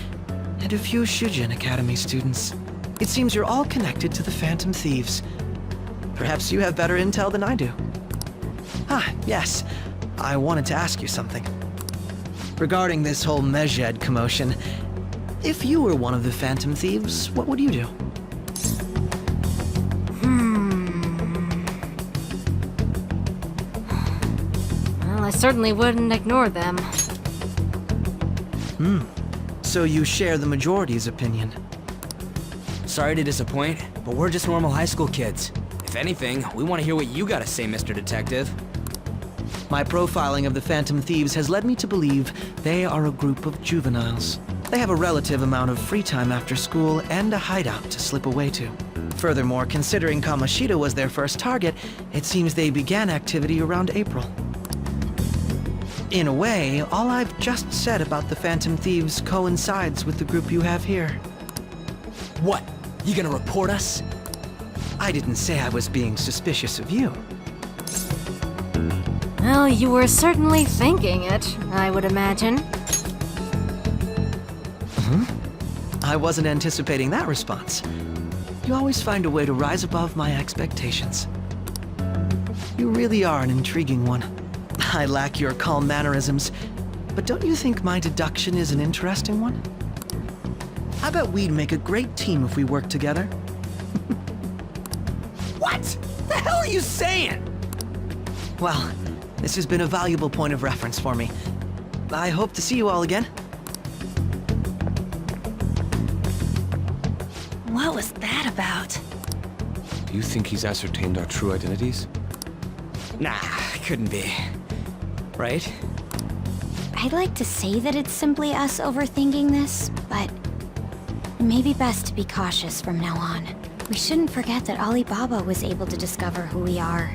and a few Shujin Academy students. It seems you're all connected to the Phantom Thieves. Perhaps you have better intel than I do. Yes. I wanted to ask you something. Regarding this whole Medjed commotion, if you were one of the Phantom Thieves, what would you do? Well, I certainly wouldn't ignore them. So you share the majority's opinion. Sorry to disappoint, but we're just normal high school kids. If anything, we want to hear what you gotta say, Mr. Detective. My profiling of the Phantom Thieves has led me to believe they are a group of juveniles. They have a relative amount of free time after school and a hideout to slip away to. Furthermore, considering Kamoshida was their first target, it seems they began activity around April. In a way, all I've just said about the Phantom Thieves coincides with the group you have here. What? You gonna report us? I didn't say I was being suspicious of you. Well, you were certainly thinking it, I would imagine. I wasn't anticipating that response. You always find a way to rise above my expectations. You really are an intriguing one. I lack your calm mannerisms, but don't you think my deduction is an interesting one? I bet we'd make a great team if we worked together. What the hell are you saying? Well, this has been a valuable point of reference for me. I hope to see you all again. What was that about? Do you think he's ascertained our true identities? Nah, couldn't be. Right? I'd like to say that it's simply us overthinking this, but it may be best to be cautious from now on. We shouldn't forget that Alibaba was able to discover who we are.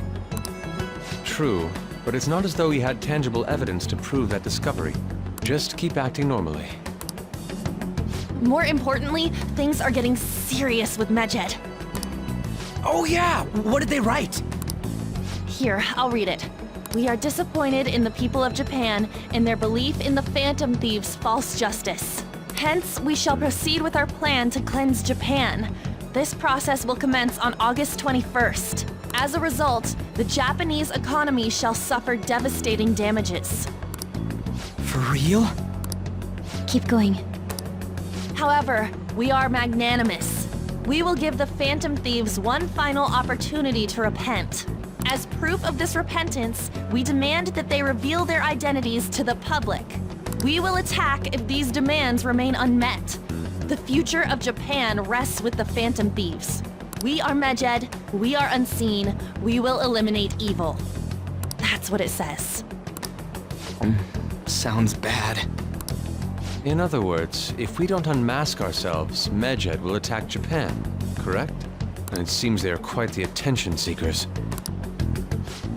True, but it's not as though he had tangible evidence to prove that discovery. Just keep acting normally. More importantly, things are getting serious with Medjed. Oh yeah! What did they write? Here, I'll read it. We are disappointed in the people of Japan in their belief in the Phantom Thieves' false justice. Hence, we shall proceed with our plan to cleanse Japan. This process will commence on August 21st. As a result, the Japanese economy shall suffer devastating damages. For real? Keep going. However, we are magnanimous. We will give the Phantom Thieves one final opportunity to repent. As proof of this repentance, we demand that they reveal their identities to the public. We will attack if these demands remain unmet. The future of Japan rests with the Phantom Thieves. We are Medjed, we are unseen, we will eliminate evil. That's what it says. Sounds bad. In other words, if we don't unmask ourselves, Medjed will attack Japan, correct? And it seems they are quite the attention seekers.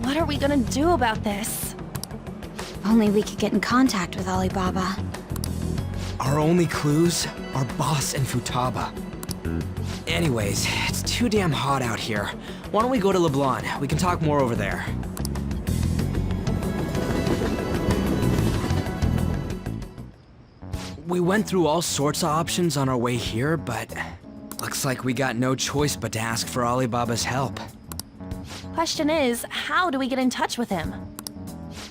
What are we gonna do about this? If only we could get in contact with Alibaba. Our only clues are Boss and Futaba. Anyways, it's too damn hot out here. Why don't we go to LeBlanc? We can talk more over there. We went through all sorts of options on our way here, but looks like we got no choice but to ask for Alibaba's help. Question is, how do we get in touch with him?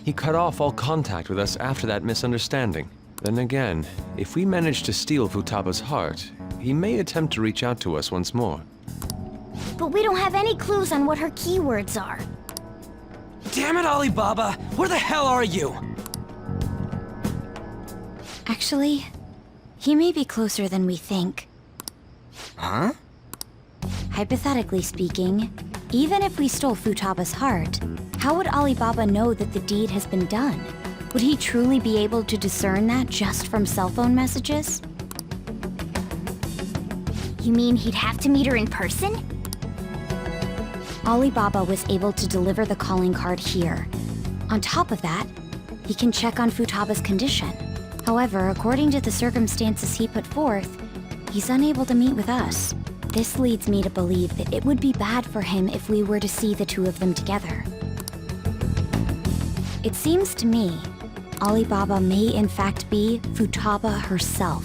He cut off all contact with us after that misunderstanding. Then again, if we manage to steal Futaba's heart, he may attempt to reach out to us once more. But we don't have any clues on what her keywords are. Damn it, Alibaba! Where the hell are you? Actually, he may be closer than we think. Huh? Hypothetically speaking, even if we stole Futaba's heart, how would Alibaba know that the deed has been done? Would he truly be able to discern that just from cell phone messages? You mean he'd have to meet her in person? Alibaba was able to deliver the calling card here. On top of that, he can check on Futaba's condition. However, according to the circumstances he put forth, he's unable to meet with us. This leads me to believe that it would be bad for him if we were to see the two of them together. It seems to me, Alibaba may in fact be Futaba herself.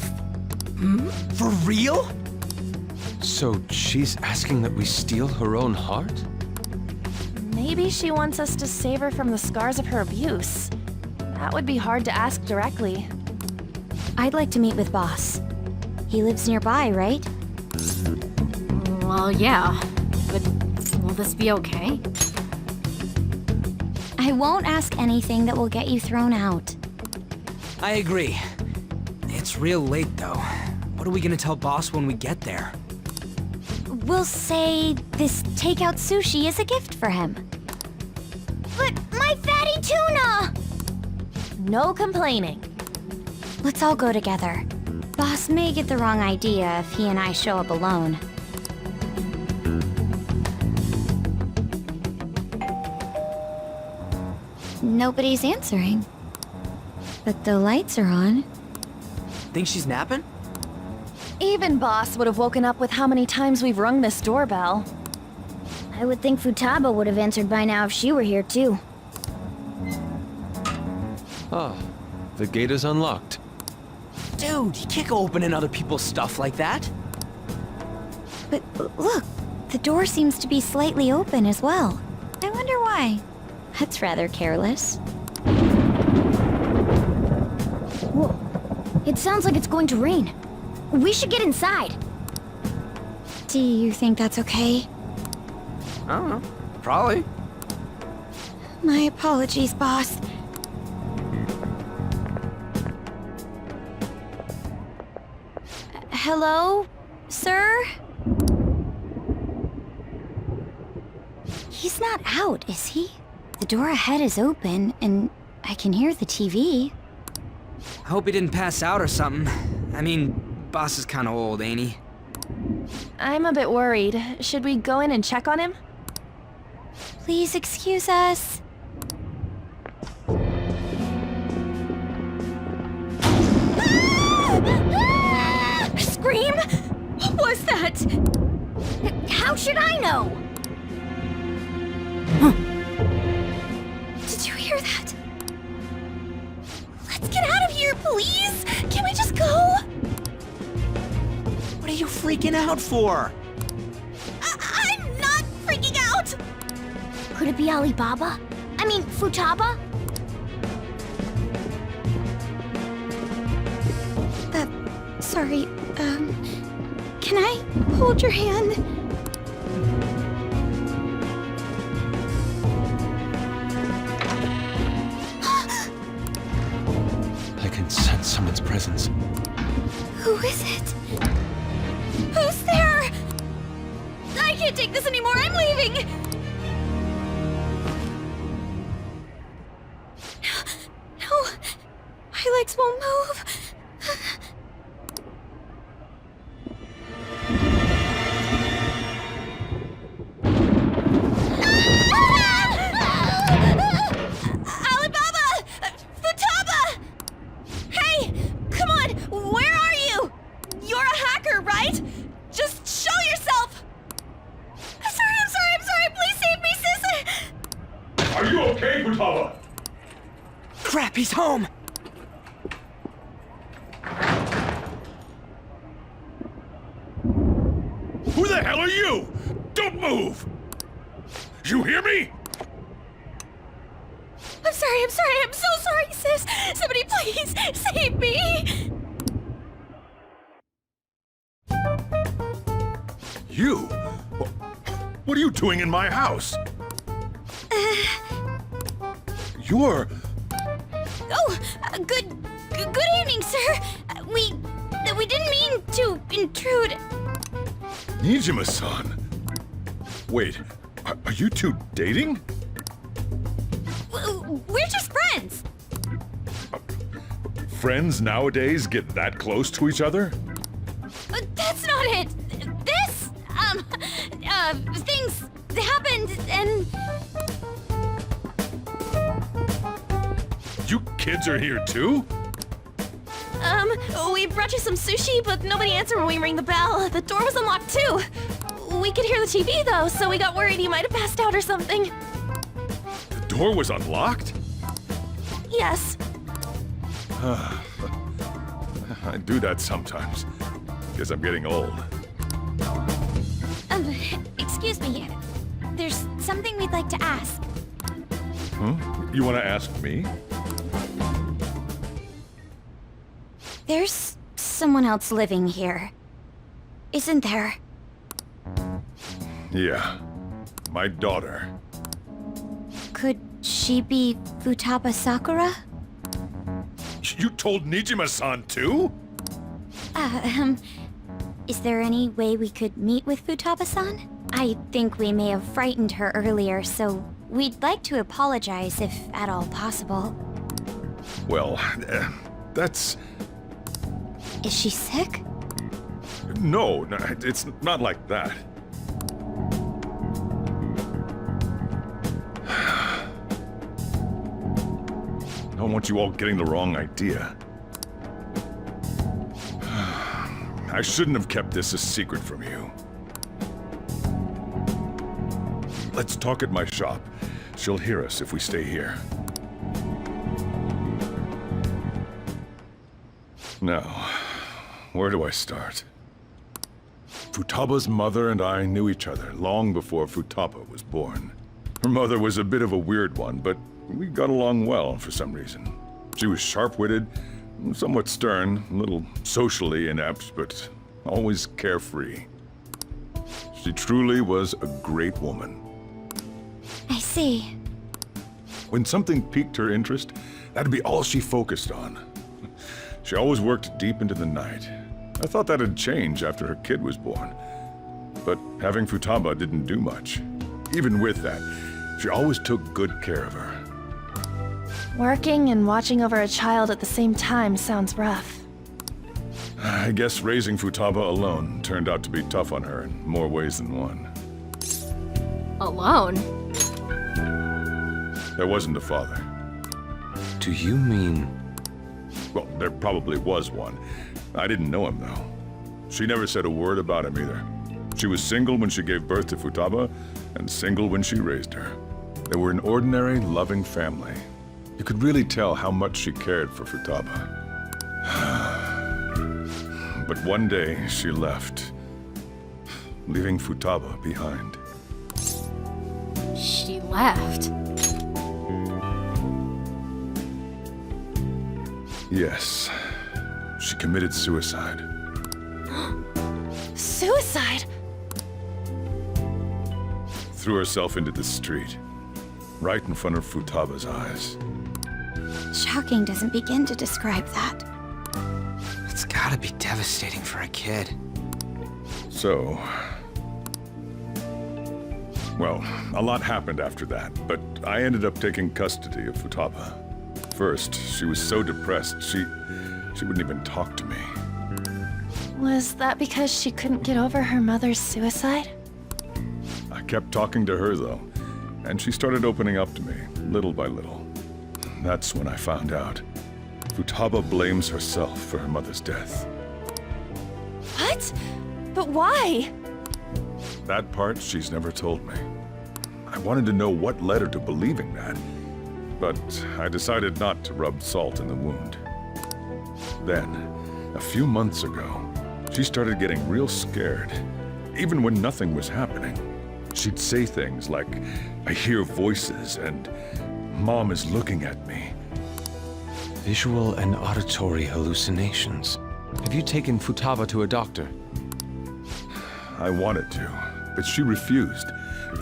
For real? So she's asking that we steal her own heart? Maybe she wants us to save her from the scars of her abuse. That would be hard to ask directly. I'd like to meet with Boss. He lives nearby, right? Well, yeah. But will this be okay? I won't ask anything that will get you thrown out. I agree. It's real late, though. What are we gonna tell Boss when we get there? We'll say this takeout sushi is a gift for him. But my fatty tuna! No complaining. Let's all go together. Boss may get the wrong idea if he and I show up alone. Nobody's answering. But the lights are on. Think she's napping? Even Boss would have woken up with how many times we've rung this doorbell. I would think Futaba would have answered by now if she were here too. Ah, the gate is unlocked. Dude, you can't go opening other people's stuff like that. But look, the door seems to be slightly open as well. I wonder why. That's rather careless. Whoa. It sounds like it's going to rain. We should get inside. Do you think that's okay? I don't know. Probably. My apologies, Boss. Hello, sir? He's not out, is he? The door ahead is open, and I can hear the TV. I hope he didn't pass out or something. I mean, Boss is kinda old, ain't he? I'm a bit worried. Should we go in and check on him? Please excuse us. Scream? What was that? How should I know? Did you hear that? Let's get out of here, please! Can we just go? What are you freaking out for? I'm not freaking out! Could it be Alibaba? I mean, Futaba? Sorry, can I hold your hand? I can sense someone's presence. Who is it? Who's there? I can't take this anymore, I'm leaving! No, my legs won't move. Alibaba! Futaba! Hey, come on, where Futaba! Crap, he's home! Who the hell are you? Don't move! You hear me? I'm so sorry, sis. Somebody please save me. You? What are you doing in my house? You're... Good evening, sir. We didn't mean to intrude. Nijima-san. Wait, are you two dating? We're just friends. Friends nowadays get that close to each other? That's not it. This, things happened and... You kids are here too? We brought you some sushi, but nobody answered when we rang the bell. The door was unlocked too. We could hear the TV though, so we got worried you might have passed out or something. The door was unlocked? Yes. I do that sometimes. Guess I'm getting old. Excuse me. There's something we'd like to ask. You want to ask me? There's someone else living here, isn't there? Yeah. My daughter. Could she be Futaba Sakura? You told Nijima-san too? Is there any way we could meet with Futaba-san? I think we may have frightened her earlier, so we'd like to apologize if at all possible. Well, that's... Is she sick? No, it's not like that. I don't want you all getting the wrong idea. I shouldn't have kept this a secret from you. Let's talk at my shop. She'll hear us if we stay here. Now, where do I start? Futaba's mother and I knew each other long before Futaba was born. Her mother was a bit of a weird one, but we got along well for some reason. She was sharp-witted, somewhat stern, a little socially inept, but always carefree. She truly was a great woman. I see. When something piqued her interest, that'd be all she focused on. She always worked deep into the night. I thought that'd change after her kid was born. But having Futaba didn't do much. Even with that, she always took good care of her. Working and watching over a child at the same time sounds rough. I guess raising Futaba alone turned out to be tough on her in more ways than one. Alone? There wasn't a father. Do you mean... Well, there probably was one. I didn't know him, though. She never said a word about him, either. She was single when she gave birth to Futaba, and single when she raised her. They were an ordinary, loving family. You could really tell how much she cared for Futaba. But one day, she left, leaving Futaba behind. She left? Yes. She committed suicide. Suicide? Threw herself into the street, right in front of Futaba's eyes. Shocking doesn't begin to describe that. It's gotta be devastating for a kid. So... Well, a lot happened after that, but I ended up taking custody of Futaba. First, she was so depressed, she wouldn't even talk to me. Was that because she couldn't get over her mother's suicide? I kept talking to her, though, and she started opening up to me, little by little. That's when I found out. Futaba blames herself for her mother's death. What? But why? That part she's never told me. I wanted to know what led her to believing that. but I decided not to rub salt in the wound. Then, a few months ago, she started getting real scared, even when nothing was happening. She'd say things like, "I hear voices," and "Mom is looking at me." Visual and auditory hallucinations. Have you taken Futaba to a doctor? I wanted to, but she refused.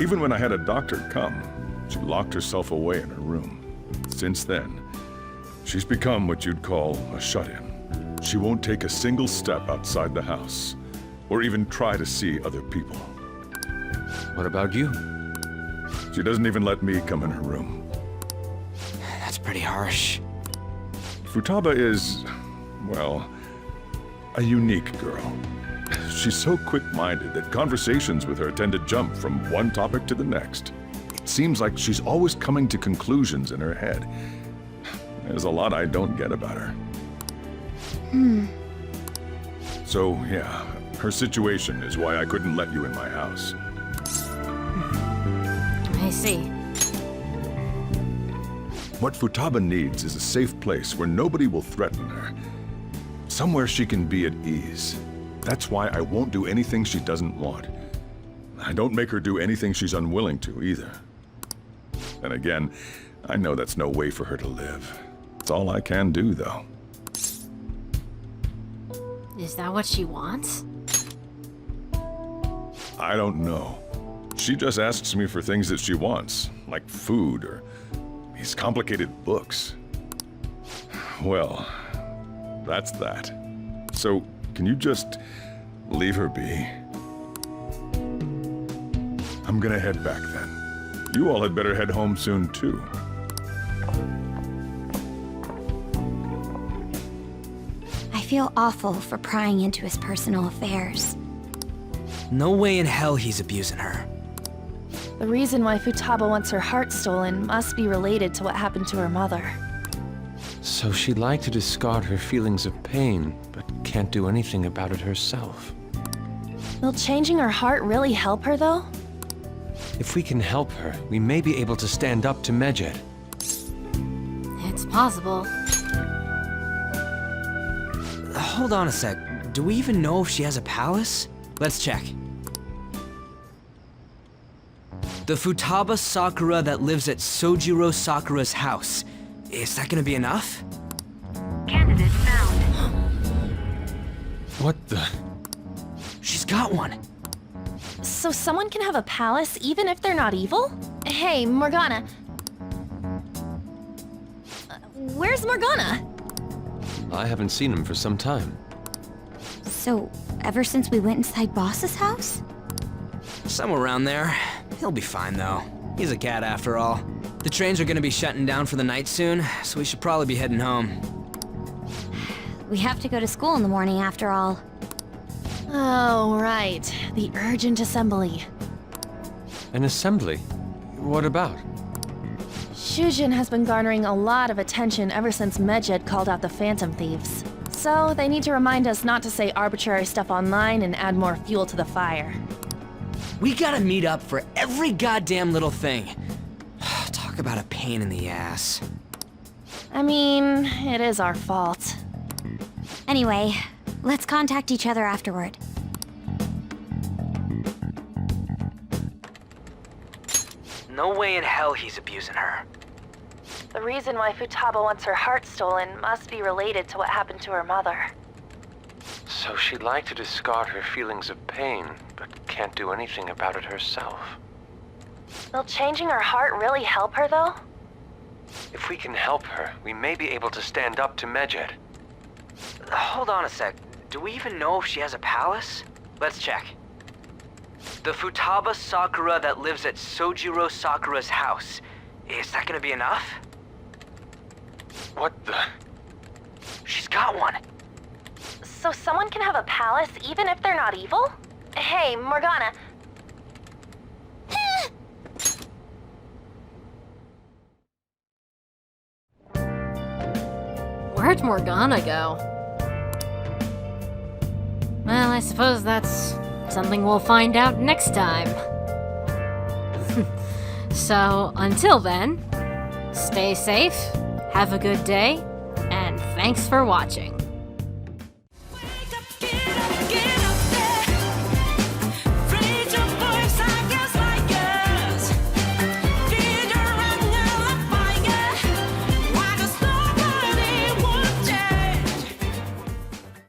Even when I had a doctor come, she locked herself away in her room. Since then, she's become what you'd call a shut-in. She won't take a single step outside the house, or even try to see other people. What about you? She doesn't even let me come in her room. That's pretty harsh. Futaba is, well, a unique girl. She's so quick-minded that conversations with her tend to jump from one topic to the next. It seems like she's always coming to conclusions in her head. There's a lot I don't get about her. So, yeah, her situation is why I couldn't let you in my house. I see. What Futaba needs is a safe place where nobody will threaten her. Somewhere she can be at ease. That's why I won't do anything she doesn't want. I don't make her do anything she's unwilling to, either. And again, I know that's no way for her to live. It's all I can do, though. Is that what she wants? I don't know. She just asks me for things that she wants, like food or these complicated books. Well, that's that. So, can you just leave her be? I'm gonna head back then. You all had better head home soon, too. I feel awful for prying into his personal affairs. No way in hell he's abusing her. The reason why Futaba wants her heart stolen must be related to what happened to her mother. So she'd like to discard her feelings of pain, but can't do anything about it herself. Will changing her heart really help her, though? If we can help her, we may be able to stand up to Medjed. It's possible. Hold on a sec. Do we even know if she has a palace? Let's check. The Futaba Sakura that lives at Sojiro Sakura's house. Is that gonna be enough? Candidate found. What the? She's got one. So someone can have a palace even if they're not evil? Hey, Morgana. Where's Morgana? I haven't seen him for some time. So, ever since we went inside Boss's house? Somewhere around there. He'll be fine, though. He's a cat after all. The trains are gonna be shutting down for the night soon, so we should probably be heading home. We have to go to school in the morning after all. Oh, right. The urgent assembly. An assembly? What about? Shujin has been garnering a lot of attention ever since Medjed called out the Phantom Thieves. So they need to remind us not to say arbitrary stuff online and add more fuel to the fire. We gotta meet up for every goddamn little thing. Talk about a pain in the ass. I mean, it is our fault. Anyway, let's contact each other afterward. No way in hell he's abusing her. The reason why Futaba wants her heart stolen must be related to what happened to her mother. So she'd like to discard her feelings of pain, but can't do anything about it herself. Will changing her heart really help her, though? If we can help her, we may be able to stand up to Medjed. Hold on a sec. Do we even know if she has a palace? Let's check. The Futaba Sakura that lives at Sojiro Sakura's house. Is that gonna be enough? What the? She's got one. So someone can have a palace even if they're not evil? Hey, Morgana. Where'd Morgana go? Well, I suppose that's something we'll find out next time. So, until then, Stay safe, have a good day, and thanks for watching.